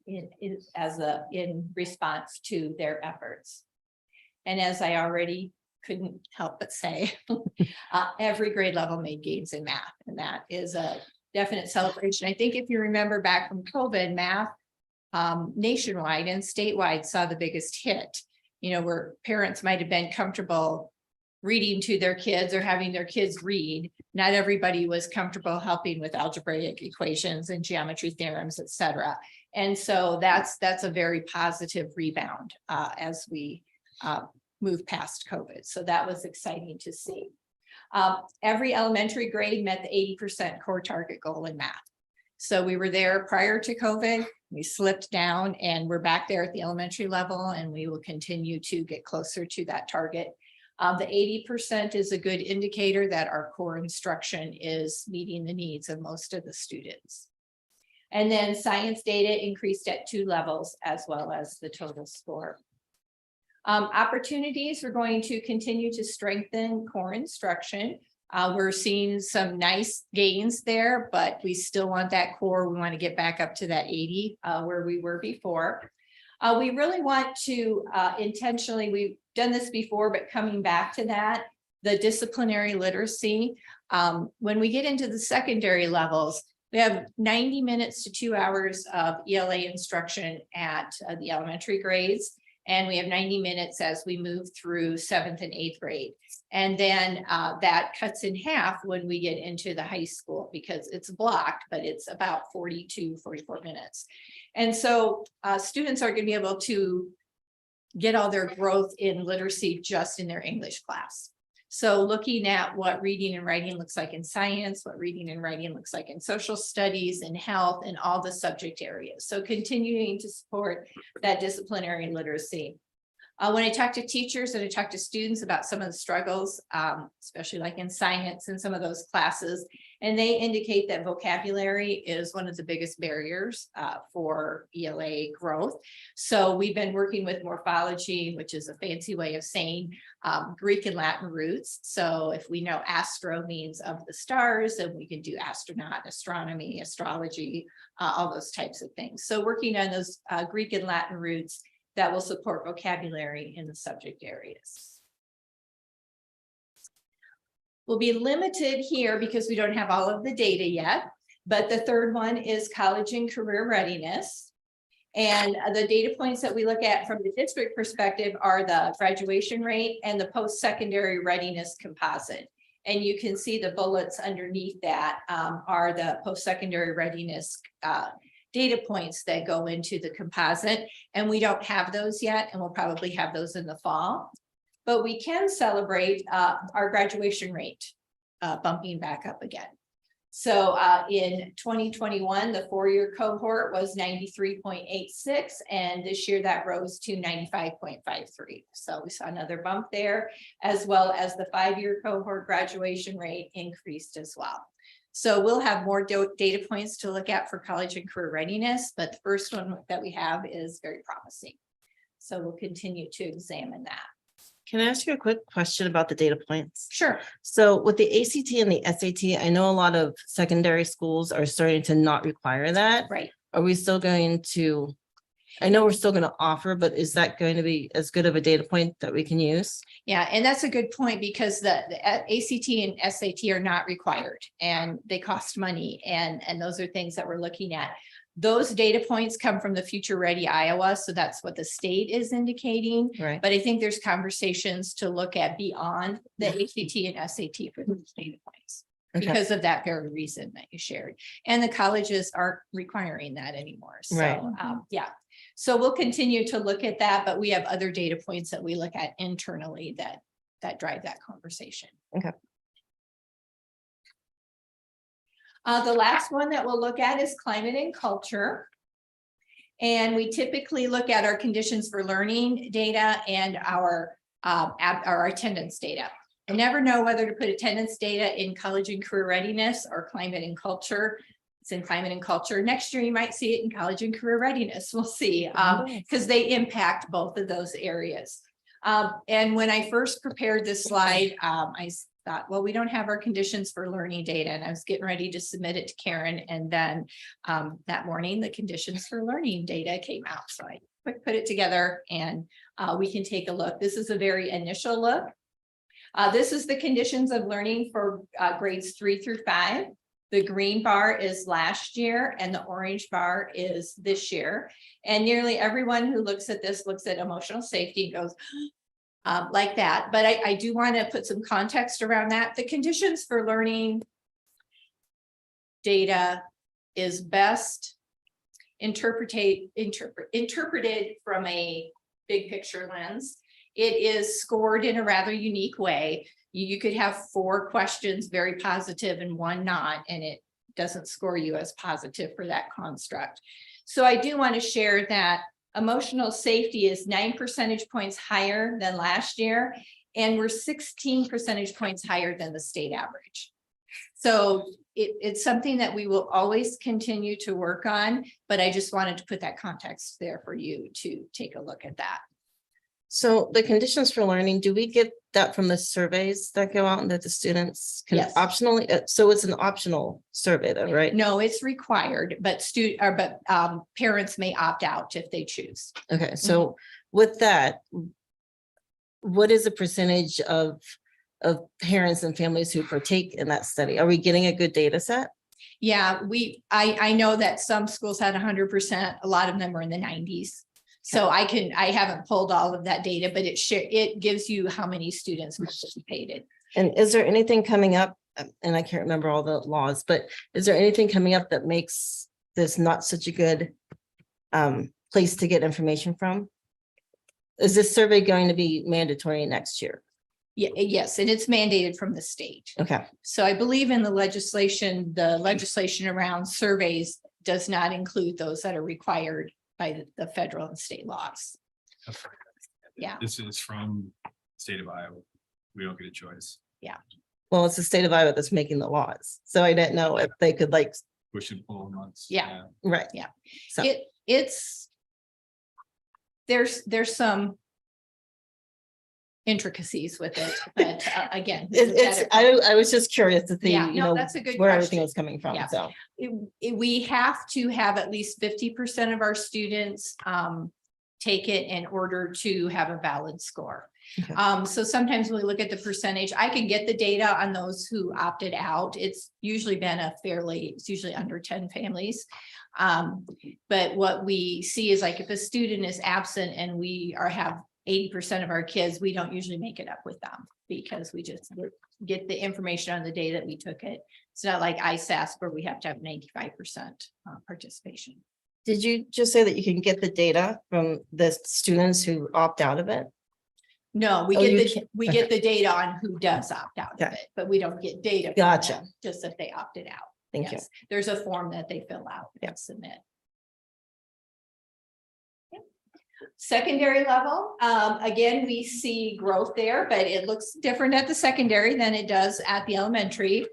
in response to their efforts. And as I already couldn't help but say, every grade level made gains in math, and that is a definite celebration. I think if you remember back from COVID, math nationwide and statewide saw the biggest hit, where parents might have been comfortable reading to their kids or having their kids read. Not everybody was comfortable helping with algebraic equations and geometry theorems, et cetera. And so that's a very positive rebound as we move past COVID. So that was exciting to see. Every elementary grade met the 80% core target goal in math. So we were there prior to COVID, we slipped down, and we're back there at the elementary level, and we will continue to get closer to that target. The 80% is a good indicator that our core instruction is meeting the needs of most of the students. And then science data increased at 2 levels as well as the total score. Opportunities, we're going to continue to strengthen core instruction. We're seeing some nice gains there, but we still want that core. We want to get back up to that 80 where we were before. We really want to intentionally, we've done this before, but coming back to that, the disciplinary literacy. When we get into the secondary levels, we have 90 minutes to 2 hours of ELA instruction at the elementary grades. And we have 90 minutes as we move through 7th and 8th grade. And then that cuts in half when we get into the high school because it's blocked, but it's about 42, 44 minutes. And so students are going to be able to get all their growth in literacy just in their English class. So looking at what reading and writing looks like in science, what reading and writing looks like in social studies and health and all the subject areas. So continuing to support that disciplinary literacy. When I talk to teachers and I talk to students about some of the struggles, especially like in science and some of those classes, and they indicate that vocabulary is one of the biggest barriers for ELA growth. So we've been working with morphology, which is a fancy way of saying Greek and Latin roots. So if we know astro means of the stars, then we can do astronaut, astronomy, astrology, all those types of things. So working on those Greek and Latin roots that will support vocabulary in the subject areas. We'll be limited here because we don't have all of the data yet, but the third one is college and career readiness. And the data points that we look at from the district perspective are the graduation rate and the post-secondary readiness composite. And you can see the bullets underneath that are the post-secondary readiness data points that go into the composite. And we don't have those yet, and we'll probably have those in the fall. But we can celebrate our graduation rate bumping back up again. So in 2021, the 4-year cohort was 93.86, and this year that rose to 95.53. So we saw another bump there, as well as the 5-year cohort graduation rate increased as well. So we'll have more data points to look at for college and career readiness, but the first one that we have is very promising. So we'll continue to examine that. Can I ask you a quick question about the data points? Sure. So with the ACT and the SAT, I know a lot of secondary schools are starting to not require that. Right. Are we still going to, I know we're still going to offer, but is that going to be as good of a data point that we can use? Yeah, and that's a good point because the ACT and SAT are not required and they cost money. And those are things that we're looking at. Those data points come from the Future Ready Iowa. So that's what the state is indicating. Right. But I think there's conversations to look at beyond the ACT and SAT for those data points. Okay. Because of that very reason that you shared. And the colleges aren't requiring that anymore. So Right. Yeah. So we'll continue to look at that, but we have other data points that we look at internally that drive that conversation. Okay. The last one that we'll look at is climate and culture. And we typically look at our conditions for learning data and our attendance data. I never know whether to put attendance data in college and career readiness or climate and culture. It's in climate and culture. Next year, you might see it in college and career readiness. We'll see, because they impact both of those areas. And when I first prepared this slide, I thought, well, we don't have our conditions for learning data. And I was getting ready to submit it to Karen. And then that morning, the conditions for learning data came out. So I quick put it together and we can take a look. This is a very initial look. This is the conditions of learning for grades 3 through 5. The green bar is last year and the orange bar is this year. And nearly everyone who looks at this looks at emotional safety and goes like that. But I do want to put some context around that. The conditions for learning data is best interpreted from a big picture lens. It is scored in a rather unique way. You could have 4 questions very positive and 1 not, and it doesn't score you as positive for that construct. So I do want to share that emotional safety is 9 percentage points higher than last year, and we're 16 percentage points higher than the state average. So it's something that we will always continue to work on, but I just wanted to put that context there for you to take a look at that. So the conditions for learning, do we get that from the surveys that go out and that the students can Yes. optionally? So it's an optional survey though, right? No, it's required, but parents may opt out if they choose. Okay, so with that, what is the percentage of of parents and families who partake in that study? Are we getting a good data set? Yeah, I know that some schools had 100%, a lot of them were in the 90s. So I haven't pulled all of that data, but it gives you how many students participated. And is there anything coming up? And I can't remember all the laws, but is there anything coming up that makes this not such a good place to get information from? Is this survey going to be mandatory next year? Yeah, yes, and it's mandated from the state. Okay, So I believe in the legislation around surveys does not include those that are required by the federal and state laws. Yeah. This is from state of Iowa. We don't get a choice. well, it's the state of Iowa that's making the laws. So I didn't know if they could like, Push and pull months. Yeah. right. Yeah. So, There's some intricacies with it, but again. I was just curious to see, Yeah, you no, know, that's a good where everything question. was coming from, Yeah. so. We have to have at least 50% of our students take it in order to have a valid score. Okay. So sometimes when we look at the percentage, I can get the data on those who opted out. It's usually been it's usually under 10 families. But what we see is like if a student is absent and we have 80% of our kids, we don't usually make it up with them because we just get the information on the day that we took it. It's not like ISAS where we have to have 95% participation. Did you just say that you can get the data from the students who opt out of it? No, we Oh, get you the can't- we get the data on who does opt out of Okay. it, but we don't get data. from Gotcha. them, just that they opted out. Thank you. Yes. There's a form that they fill out Yeah. and submit. Yep. Secondary level, again, we see growth there, but it looks different at the secondary than it does at the elementary.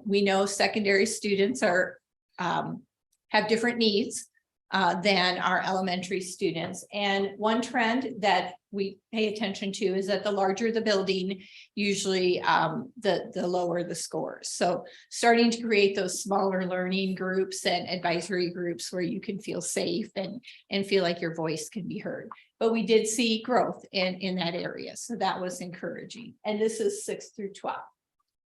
We know secondary students have different needs than our elementary students. And one trend that we pay attention to is that the larger the building, usually the lower the scores. So starting to create those smaller learning groups and advisory groups where you can feel safe and feel like your voice can be heard. But we did see growth in that area. So that was encouraging. And this is 6 through 12.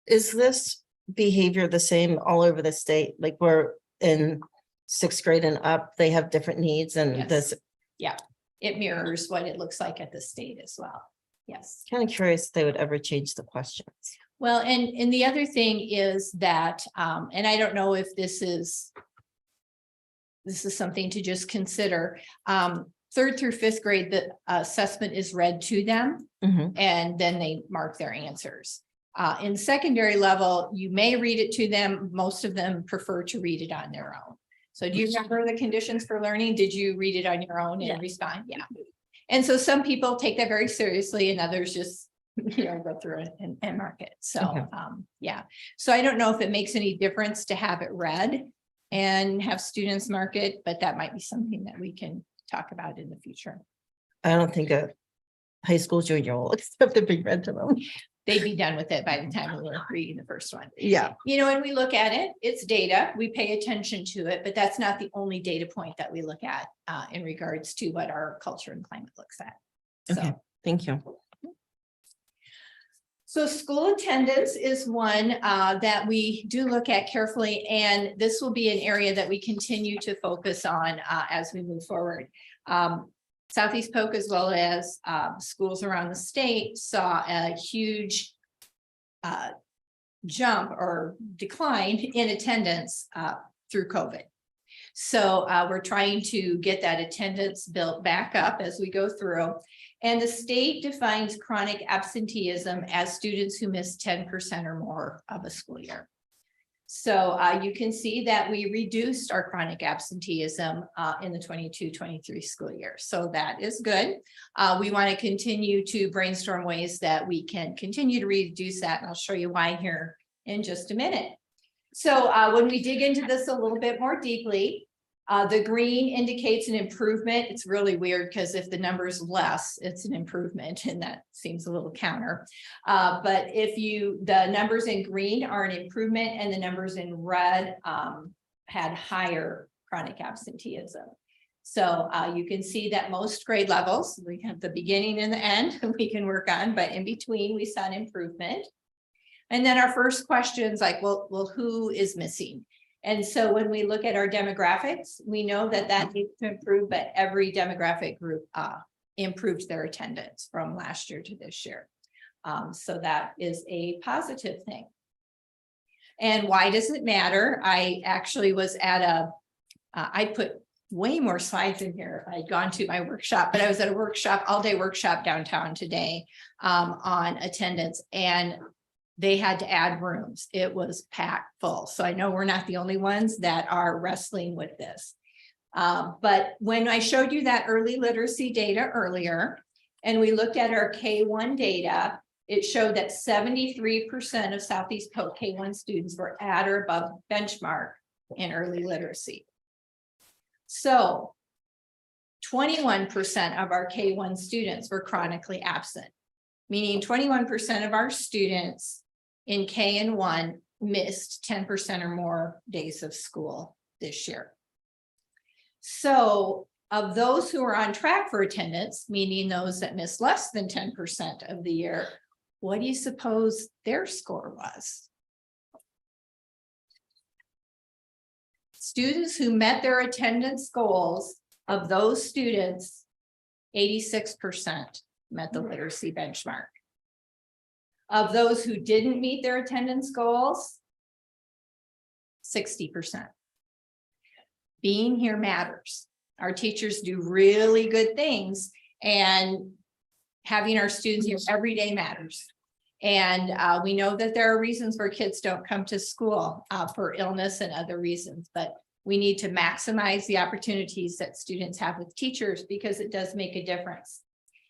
Is this behavior the same all over the state? Like we're in 6th grade and up, they have different needs and Yes. this, Yeah, it mirrors what it looks like at the state as well. Yes. kind of curious if they would ever change the questions. Well, and the other thing is that, and I don't know if this is something to just consider. 3rd through 5th grade, the assessment is read to them Mhm. and then they mark their answers. In secondary level, you may read it to them. Most of them prefer to read it on their own. So do you remember the conditions for learning? Did you read it on your own and respond? Yeah. And so some people take that very seriously and others just, go through it and mark it. So, Okay. yeah. So I don't know if it makes any difference to have it read and have students mark it, but that might be something that we can talk about in the future. I don't think a high school junior will accept it being read to them. They'd be done with it by the time we were reading the first one. Yeah. When we look at it, it's data, we pay attention to it, but that's not the only data point that we look at in regards to what our culture and climate looks at. Okay, So, thank you. so school attendance is one that we do look at carefully, and this will be an area that we continue to focus on as we move forward. Southeast Polk, as well as schools around the state, saw a huge jump or decline in attendance through COVID. So we're trying to get that attendance built back up as we go through. And the state defines chronic absenteeism as students who miss 10% or more of a school year. So you can see that we reduced our chronic absenteeism in the 22-23 school year. So that is good. We want to continue to brainstorm ways that we can continue to reduce that. And I'll show you why here in just a minute. So when we dig into this a little bit more deeply, the green indicates an improvement. It's really weird because if the number is less, it's an improvement, and that seems a little counter. But the numbers in green are an improvement and the numbers in red had higher chronic absenteeism. So you can see that most grade levels, we have the beginning and the end we can work on, but in between we saw an improvement. And then our first question is like, well, who is missing? And so when we look at our demographics, we know that needs to improve, but every demographic group improved their attendance from last year to this year. So that is a positive thing. And why does it matter? I actually was at I put way more slides in here. I'd gone to my workshop, but I was at a workshop, all-day workshop downtown today on attendance, and they had to add rooms. It was packed full. So I know we're not the only ones that are wrestling with this. But when I showed you that early literacy data earlier, and we looked at our K-1 data, it showed that 73% of Southeast Polk K-1 students were at or above benchmark in early literacy. So 21% of our K-1 students were chronically absent, meaning 21% of our students in K and 1 missed 10% or more days of school this year. So of those who are on track for attendance, meaning those that missed less than 10% of the year, what do you suppose their score was? Students who met their attendance goals, of those students, 86% met the literacy benchmark. Of those who didn't meet their attendance goals, 60%. Being here matters. Our teachers do really good things, and having our students here every day matters. And we know that there are reasons where kids don't come to school for illness and other reasons, but we need to maximize the opportunities that students have with teachers, because it does make a difference.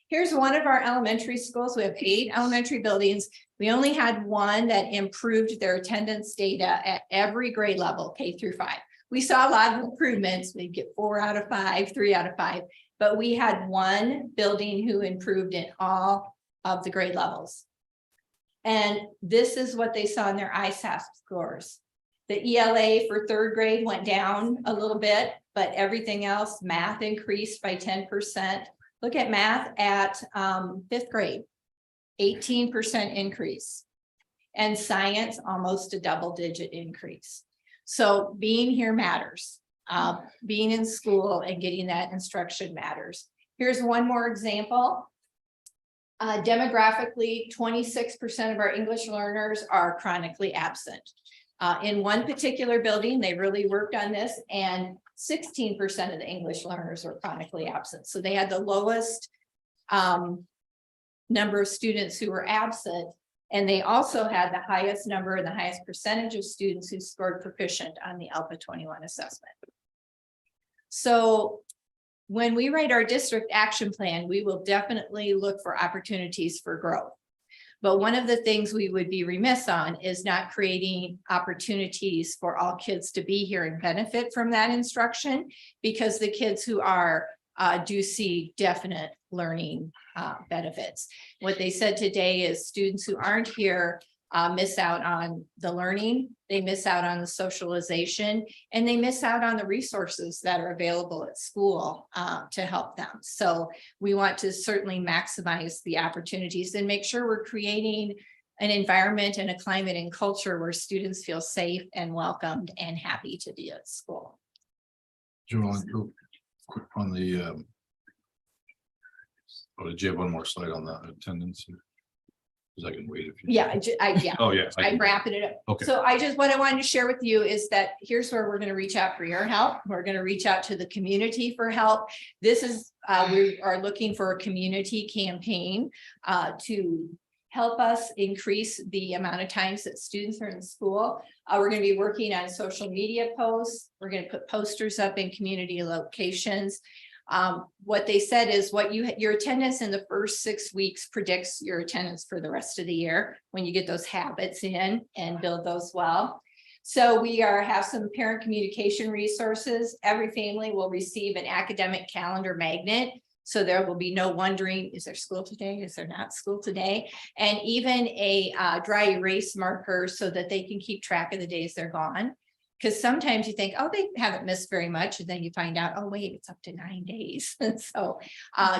Here's one of our elementary schools. We have 8 elementary buildings. We only had one that improved their attendance data at every grade level, K through 5. We saw a lot of improvements. We get 4 out of 5, 3 out of 5, but we had one building who improved in all of the grade levels. And this is what they saw in their ISASP scores. The ELA for 3rd grade went down a little bit, but everything else, math increased by 10%. Look at math at 5th grade, 18% increase. And science, almost a double-digit increase. So being here matters. Being in school and getting that instruction matters. Here's one more example. Demographically, 26% of our English learners are chronically absent. In one particular building, they really worked on this, and 16% of the English learners were chronically absent. So they had the lowest number of students who were absent, and they also had the highest number and the highest percentage of students who scored proficient on the ALPA 21 assessment. So when we write our district action plan, we will definitely look for opportunities for growth. But one of the things we would be remiss on is not creating opportunities for all kids to be here and benefit from that instruction, because the kids who are do see definite learning benefits. What they said today is students who aren't here miss out on the learning, they miss out on the socialization, and they miss out on the resources that are available at school to help them. So we want to certainly maximize the opportunities and make sure we're creating an environment and a climate and culture where students feel safe and welcomed and happy to be at school. Joel, quick on the did you have one more slide on the attendance? Because I can wait if you. Yeah, Oh, yeah. I'm wrapping it up. Okay. So what I wanted to share with you is that here's where we're going to reach out for your help. We're going to reach out to the community for help. This is, we are looking for a community campaign to help us increase the amount of times that students are in school. We're going to be working on social media posts. We're going to put posters up in community locations. What they said is your attendance in the first 6 weeks predicts your attendance for the rest of the year when you get those habits in and build those well. So we have some parent communication resources. Every family will receive an academic calendar magnet. So there will be no wondering, is there school today? Is there not school today? And even a dry erase marker so that they can keep track of the days they're gone. Because sometimes you think, oh, they haven't missed very much, and then you find out, oh, wait, it's up to 9 days. So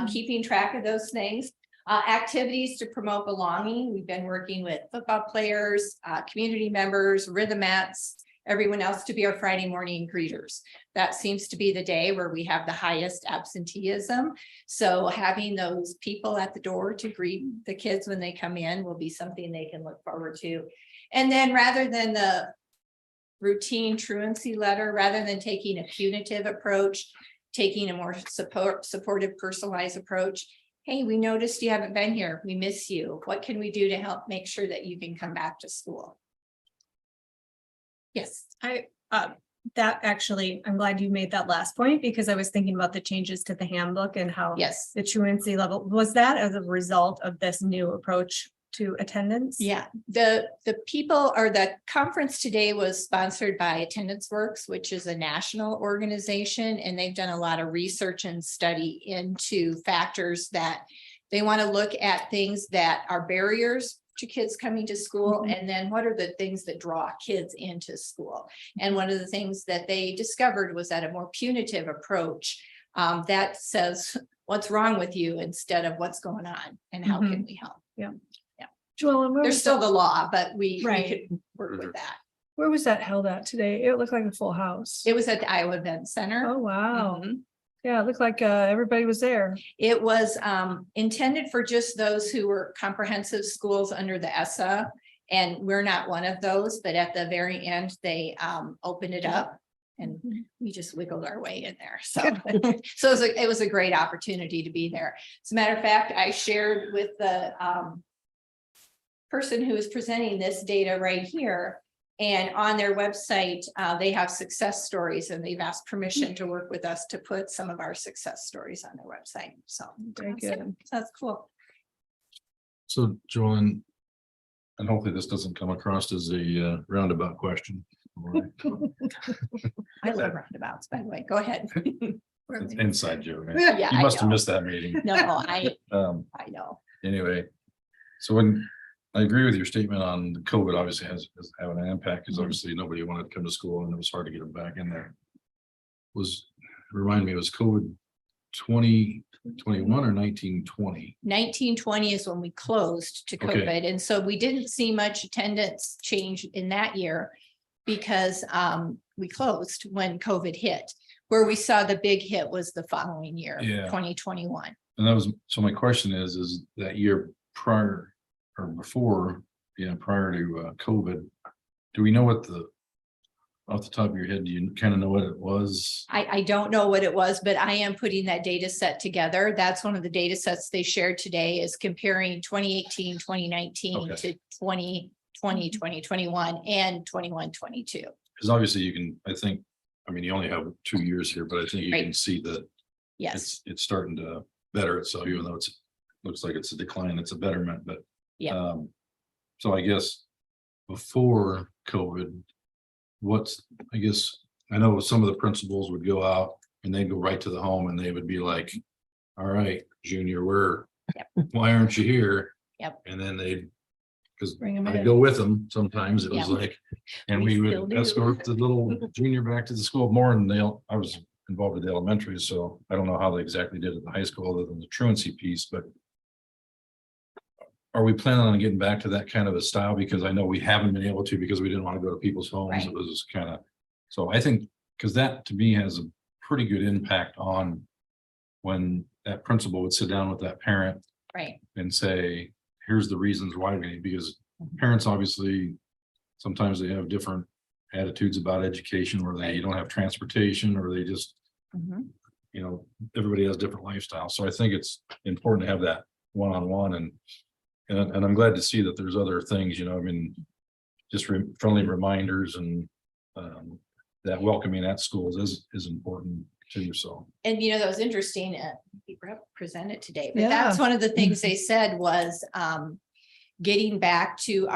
keeping track of those things. Activities to promote belonging. We've been working with football players, community members, rhythmettes, everyone else to be our Friday morning greeters. That seems to be the day where we have the highest absenteeism. So having those people at the door to greet the kids when they come in will be something they can look forward to. And then rather than the routine truancy letter, rather than taking a punitive approach, taking a more supportive, personalized approach. Hey, we noticed you haven't been here. We miss you. What can we do to help make sure that you can come back to school? Yes. That actually, I'm glad you made that last point because I was thinking about the changes to the handbook and how Yes. the truancy level, was that as a result of this new approach to attendance? Yeah, the people or the conference today was sponsored by Attendance Works, which is a national organization, and they've done a lot of research and study into factors that they want to look at things that are barriers to kids coming to school, and then what are the things that draw kids into school. And one of the things that they discovered was that a more punitive approach that says what's wrong with you instead of what's going on and how can we help. Joel, and There's still the law, but we Right. could work with that. where was that held at today? It looked like a full house. It was at the Iowa Event Center. Oh, wow. Mhm. Yeah, it looked like everybody was there. It was intended for just those who were comprehensive schools under the ESSA. And we're not one of those, but at the very end, they opened it up. And we just wiggled our way in there. So, so it was a great opportunity to be there. As a matter of fact, I shared with the person who is presenting this data right here. And on their website, they have success stories, and they've asked permission to work with us to put some of our success stories on their website. So Very good. that's cool. So Joanne, and hopefully this doesn't come across as a roundabout question. I love roundabouts, by the way. Go ahead. It's inside joke. man. Yeah, You I must have know. missed that meeting. No, I know. Anyway, so when I agree with your statement on the COVID obviously has having an impact because obviously nobody wanted to come to school and it was hard to get them back in there. Remind me, was COVID 2021 or 1920? 1920 is when we closed to Okay. COVID. And so we didn't see much attendance change in that year because we closed when COVID hit. Where we saw the big hit was the following year, Yeah. 2021. And that was, so my question is that year prior or before, prior to COVID, do we know what off the top of your head, do you kind of know what it was? I don't know what it was, but I am putting that data set together. That's one of the data sets they shared today is comparing 2018, 2019 Okay. to 2020, 2021 and 21, 22. Because obviously you only have 2 years here, but I think you Right. can see that Yes, it's starting to better itself, even though looks like it's a decline, it's a betterment, but. Yeah. So I guess before COVID, I know some of the principals would go out and they'd go right to the home and they would be like, all right, Junior, why aren't you here? Yep. And then because Bring 'em I'd in. go with them, sometimes it was Yeah. like, and We we still would do. escort the little junior back to the school more than I was involved with the elementary, so I don't know how they exactly did at the high school other than the truancy piece, but. Are we planning on getting back to that kind of a style? Because I know we haven't been able to because we didn't want to go to people's homes. Right. It was kind of, so I think, because that to me has a pretty good impact on when that principal would sit down with that parent right. and say, here's the reasons why we need, because parents obviously, sometimes they have different attitudes about education where they don't have transportation or they just, Mhm. everybody has different lifestyles. So I think it's important to have that one-on-one and I'm glad to see that there's other things, just friendly reminders and that welcoming at schools is important too, so. And that was interesting, he presented today, but Yeah. that's one of the things they said was getting back to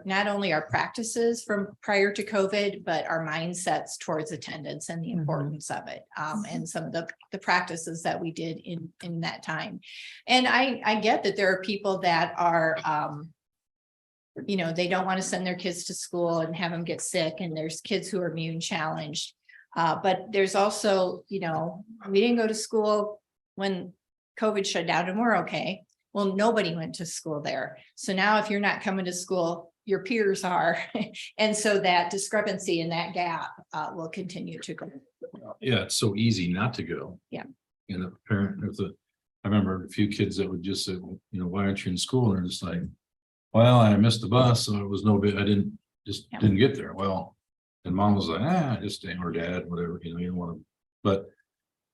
not only our practices from prior to COVID, but our mindsets towards attendance and the importance of it. And some of the practices that we did in that time. And I get that there are people that are you know, they don't want to send their kids to school and have them get sick, and there's kids who are immune challenged. But there's also, you know, we didn't go to school when COVID shut down and we're okay. Well, nobody went to school there. So now if you're not coming to school, your peers are. And so that discrepancy and that gap will continue to go. Yeah, it's so easy not to go. Yeah. You know, parent, I remember a few kids that would just say, well, you know, why aren't you in school? And they're just like, well, I missed the bus, so it was no big, I didn't Yeah. get there. Well, and mom was like, just stay, or dad, whatever, you know, you don't want to, but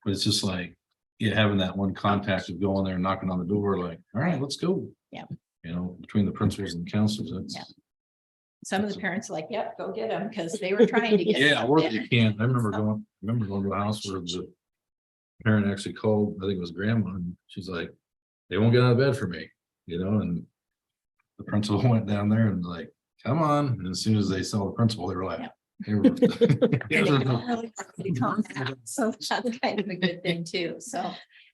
it's just like, yeah, having that one contact of going there and knocking on the door, like, all right, let's go. Yeah. You know, between the principals and counselors, that's. Yeah. Some of the parents are like, yep, go get them, because they were trying to get. Yeah, them or there. you can't. I remember going to a house where the parent actually called, I think it was grandma, and she's like, they won't get out of bed for me, you know, and the principal went down there and like, come on. And as soon as they saw the principal, they were like, Yeah. they were- And they don't really come back. So that's kind of a good thing too. So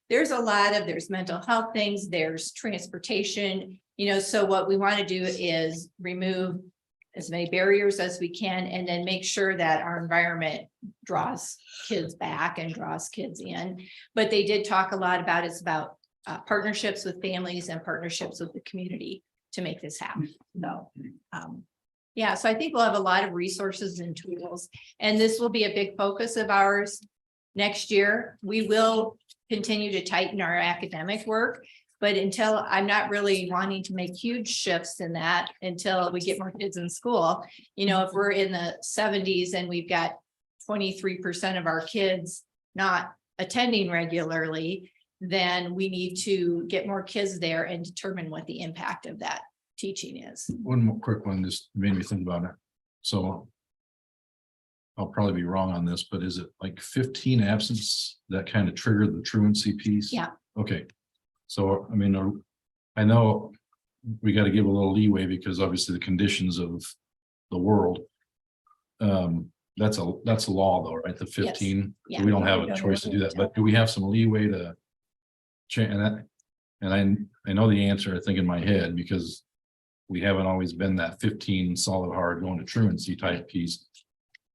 there's there's mental health things, there's transportation, you know, so what we want to do is remove as many barriers as we can, and then make sure that our environment draws kids back and draws kids in. But they did talk a lot about, it's about partnerships with families and partnerships with the community to make this happen. So, yeah, so I think we'll have a lot of resources and tools, and this will be a big focus of ours next year. We will continue to tighten our academic work, but I'm not really wanting to make huge shifts in that until we get more kids in school. You know, if we're in the 70s and we've got 23% of our kids not attending regularly, then we need to get more kids there and determine what the impact of that teaching is. One more quick one just made me think about it. So I'll probably be wrong on this, but is it like 15 absence that kind of triggered the truancy piece? Yeah. Okay. So, I mean, I know we got to give a little leeway because obviously the conditions of the world. That's a law though, right? The 15. Yeah. We don't have a choice to do that, but do we have some leeway to change that? And I know the answer, I think, in my head, because we haven't always been that 15 solid hard going to truancy type piece.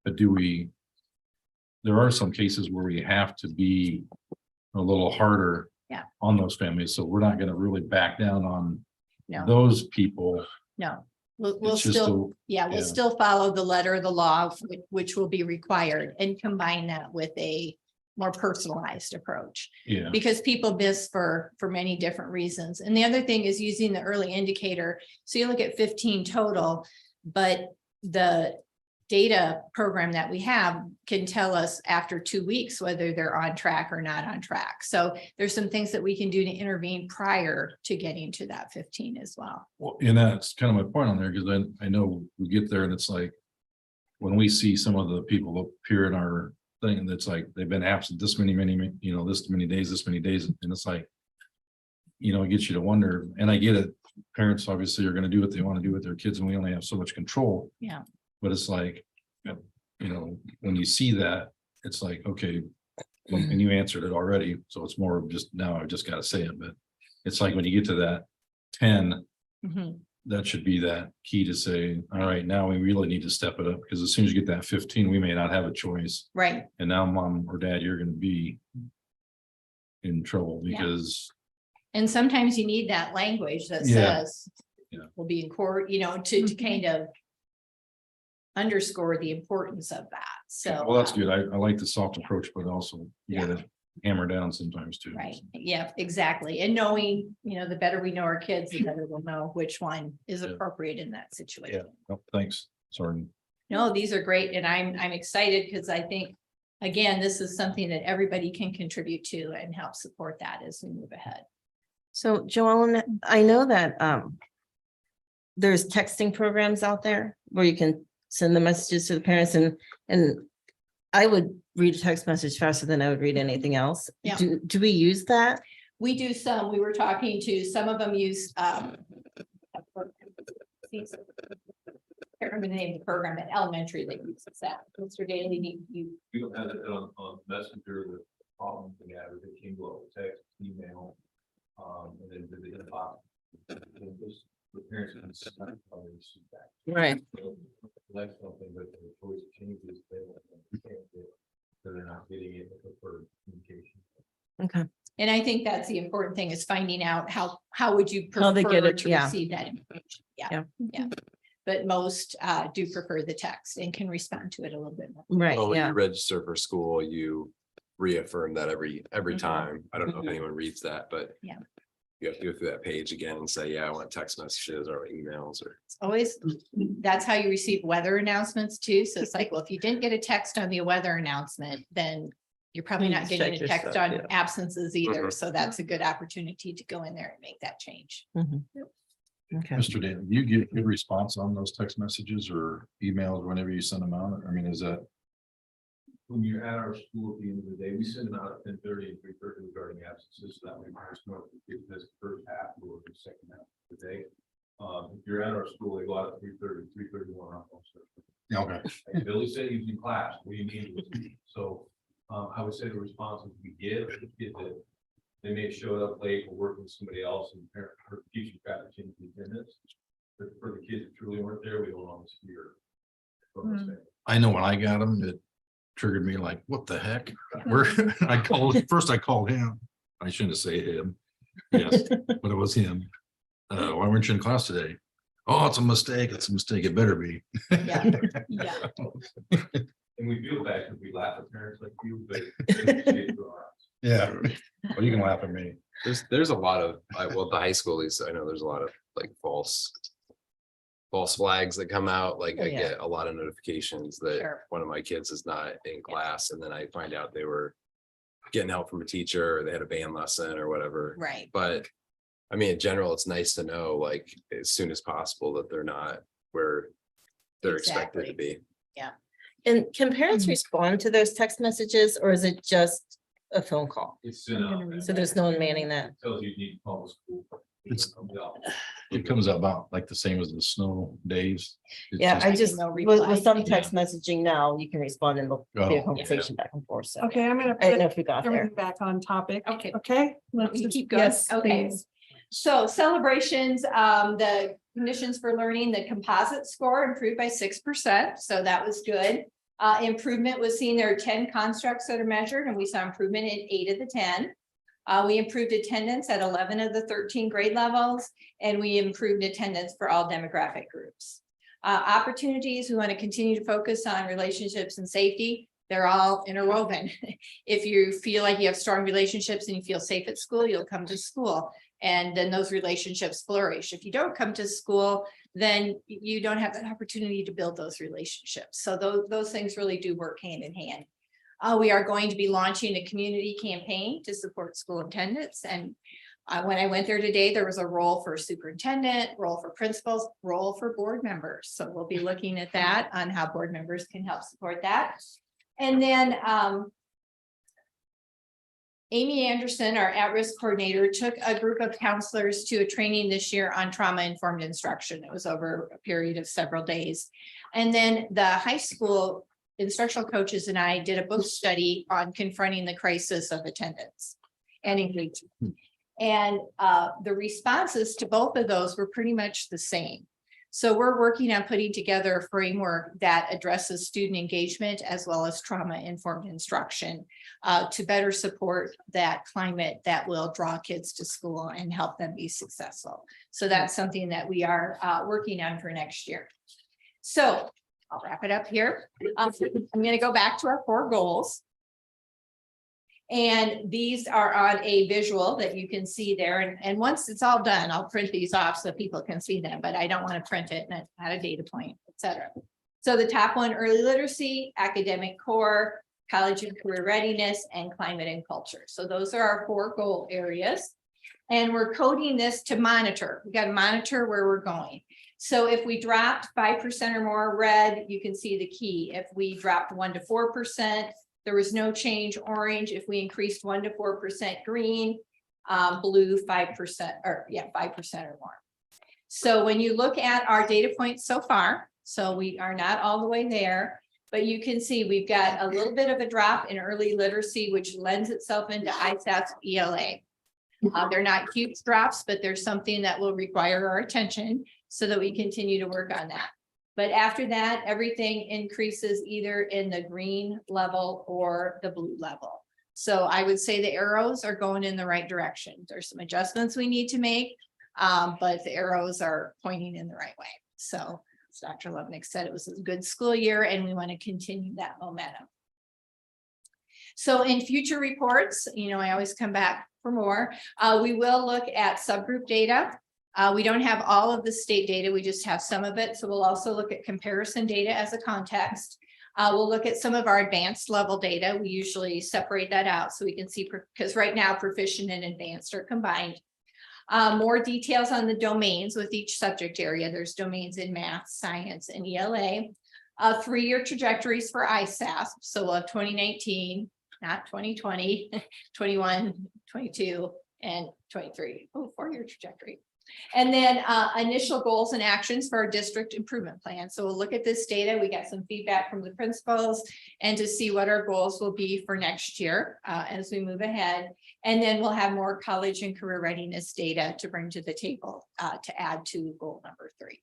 But there are some cases where we have to be a little harder on those families. So we're not going to really back down on those people. No, we'll It's just still, we'll still follow the letter of the law, which will be required, and combine that with a more personalized approach. Yeah. Because people miss for many different reasons. And the other thing is using the early indicator. So you look at 15 total, but the data program that we have can tell us after 2 weeks whether they're on track or not on track. So there's some things that we can do to intervene prior to getting to that 15 as well. Well, and that's kind of my point on there, because then I know we get there and it's like, when we see some of the people appear in our thing, that's like, they've been absent this many, you know, this many days, and it's like, you know, it gets you to wonder, and I get it. Parents obviously are going to do what they want to do with their kids, and we only have so much control. Yeah. But it's like, you know, when you see that, it's like, okay, and you answered it already. So it's more of just, now I've just got to say it, but it's like when you get to that 10, Mhm. that should be that key to say, all right, now we really need to step it up, because as soon as you get that 15, we may not have a choice. Right. And now mom or dad, you're going to be in trouble Yeah. because. And sometimes you need that language that Yeah. says Yeah. will be in court, you know, to kind of underscore the importance of that. So. Well, that's good. I like the soft approach, but also you gotta hammer down sometimes too. Right, yeah, exactly. And knowing, you know, the better we know our kids, the better we'll know which one is Yeah. appropriate in that Yeah. situation. Oh, thanks. Sorry. No, these are great, and I'm excited because I think, again, this is something that everybody can contribute to and help support that as we move ahead. So Joellen, I know that there's texting programs out there where you can send the messages to the parents, and I would read a text message faster than I would read anything else. Yeah. Do we use that? We do some, we were talking to, some of them use, can't remember the name of the program at elementary that uses that. Mr. Daly, you, We don't have it on Messenger, the problem we have is it can go text, email, and then the inbox. the parents are gonna set up probably receive that. Right. So, that's something that the choice changes, they're not getting it for communication. Okay. And I think that's the important thing is finding out how would you How they get prefer it, to yeah. receive that information? Yeah, Yeah. yeah. But most do prefer the text and can respond to it a little bit more. Right, Well, when yeah. you register for school, you reaffirm that every Mhm. time. I don't know if Mhm. anyone reads that, but. Yeah. You have to go through that page again and say, yeah, I want text messages or emails or. It's always, that's how you receive weather announcements too. So it's like, well, if you didn't get a text on the weather announcement, then you're probably You not just getting check a your text stuff, on yeah. absences either. Mhm. So that's a good opportunity to go in there and make that change. Okay. Mr. Dan, do you get good response on those text messages or emails whenever you send them out? I mean, is that? When you're at our school at the end of the day, we send them out at 10:30 and 3:30 regarding absences, so that way parents know if this first half or the second half of the day. If you're at our school, they go out at 3:30, 3:31. Yeah, okay. Like Billy said, he was in class, what do you mean? So, I would say the responses we get, the kids that they may have showed up late or working with somebody else and parent or teacher got to change the attendance. But for the kids that truly weren't there, we don't always hear. I know when I got them, it triggered me like, what the heck? Where I called him. I shouldn't say him. Yes, but it was him. Why weren't you in class today? Oh, it's a mistake. It's a mistake. It better be. Yeah, yeah. And we feel bad because we laugh at parents like you, but. Yeah, well, you can laugh at me. There's a lot of, well, the high school, at least I know there's a lot of like false flags that come out. Like Oh, I yeah. get a lot of notifications that Sure. one of my kids is not in class, and then I find out they were getting help from a teacher, or they had a band lesson or whatever. Right. But I mean, in general, it's nice to know like as soon as possible that they're not where they're expected to Exactly. be. And can parents respond to those text messages or is it just a phone call? It's So there's no one manning that? Tells you need to call the school. It comes out about like the same as the snow days. It's Yeah, I Like just, no with reply. some text messaging now, you can respond and there'll be Oh, a conversation back and forth. So Okay, I'm gonna I didn't know put if we got there. everything back on topic. Okay. Okay. let's We just- keep going. yes, Okay. please. So celebrations, the conditions for learning, the composite score improved by 6%. So that was good. Improvement was seen. There are 10 constructs that are measured and we saw improvement in 8 of the 10. We improved attendance at 11 of the 13 grade levels, and we improved attendance for all demographic groups. Opportunities, we want to continue to focus on relationships and safety. They're all interwoven. If you feel like you have strong relationships and you feel safe at school, you'll come to school. And then those relationships flourish. If you don't come to school, then you don't have that opportunity to build those relationships. So those things really do work hand in hand. We are going to be launching a community campaign to support school attendance. And when I went there today, there was a role for superintendent, role for principals, role for board members. So we'll be looking at that on how board members can help support that. And then Amy Anderson, our at-risk coordinator, took a group of counselors to a training this year on trauma-informed instruction. It was over a period of several days. And then the high school instructional coaches and I did a book study on confronting the crisis of attendance and engagement. And the responses to both of those were pretty much the same. So we're working on putting together a framework that addresses student engagement as well as trauma-informed instruction to better support that climate that will draw kids to school and help them be successful. So that's something that we are working on for next year. So I'll wrap it up here. I'm going to go back to our 4 goals. And these are on a visual that you can see there. And once it's all done, I'll print these off so people can see them, but I don't want to print it and add a data point, etc. So the top one, early literacy, academic core, college and career readiness, and climate and culture. So those are our 4 goal areas. And we're coding this to monitor. We got to monitor where we're going. So if we dropped 5% or more red, you can see the key. If we dropped 1 to 4%, there was no change, orange. If we increased 1 to 4% green, blue 5% or 5% or more. So when you look at our data points so far, so we are not all the way there, but you can see we've got a little bit of a drop in early literacy, which lends itself into ISAT's ELA. They're not huge drops, but there's something that will require our attention so that we continue to work on that. But after that, everything increases either in the green level or the blue level. So I would say the arrows are going in the right direction. There's some adjustments we need to make, but the arrows are pointing in the right way. So as Dr. Lubnick said, it was a good school year and we want to continue that momentum. So in future reports, you know, I always come back for more. We will look at subgroup data. We don't have all of the state data, we just have some of it. So we'll also look at comparison data as a context. We'll look at some of our advanced level data. We usually separate that out so we can see, because right now proficient and advanced are combined. More details on the domains with each subject area. There's domains in math, science, and ELA. 3-year trajectories for ISASP. So we'll have 2019, not 2020, 21, 22, and 23. Oh, 4-year trajectory. And then initial goals and actions for our district improvement plan. So we'll look at this data. We got some feedback from the principals and to see what our goals will be for next year as we move ahead. And then we'll have more college and career readiness data to bring to the table to add to goal number 3.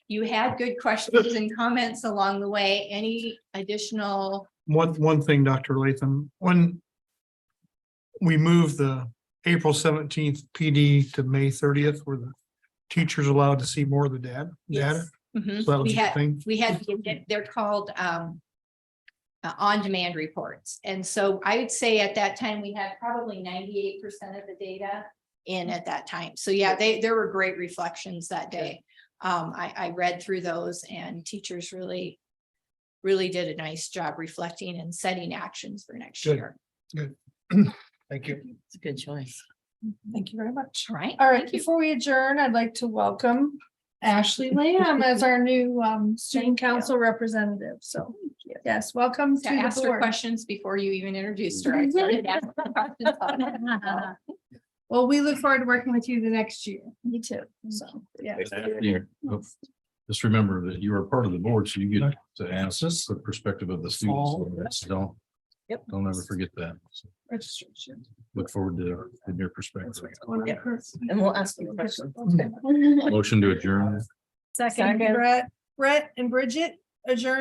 You had good questions and comments along the way. Any additional? One thing, Dr. Latham, when we moved the April 17th PD to May 30th, were the teachers allowed to see more of the data? Yes. Mhm. So that was the thing. We had, they're called on-demand reports. And so I would say at that time, we had probably 98% of the data in at that time. So yeah, there were great reflections that day. I read through those and teachers really did a nice job reflecting and setting actions for next Good. year. Good. Thank you. It's a good choice. Thank you very much. All right. All right, before we adjourn, I'd like to welcome Ashley Lamb as our new student council representative. So yes, welcome To to the ask her board. questions before you even introduced her. I started asking her questions on it. Well, we look forward to working with you the next year. Me too. So, yeah. Just remember that you are part of the board, so you get to ask the perspective of the students. So don't ever forget that. So Registration. look forward to your perspective. And we'll ask you a question. Motion to adjourn. Second, Brett and Bridget adjourn.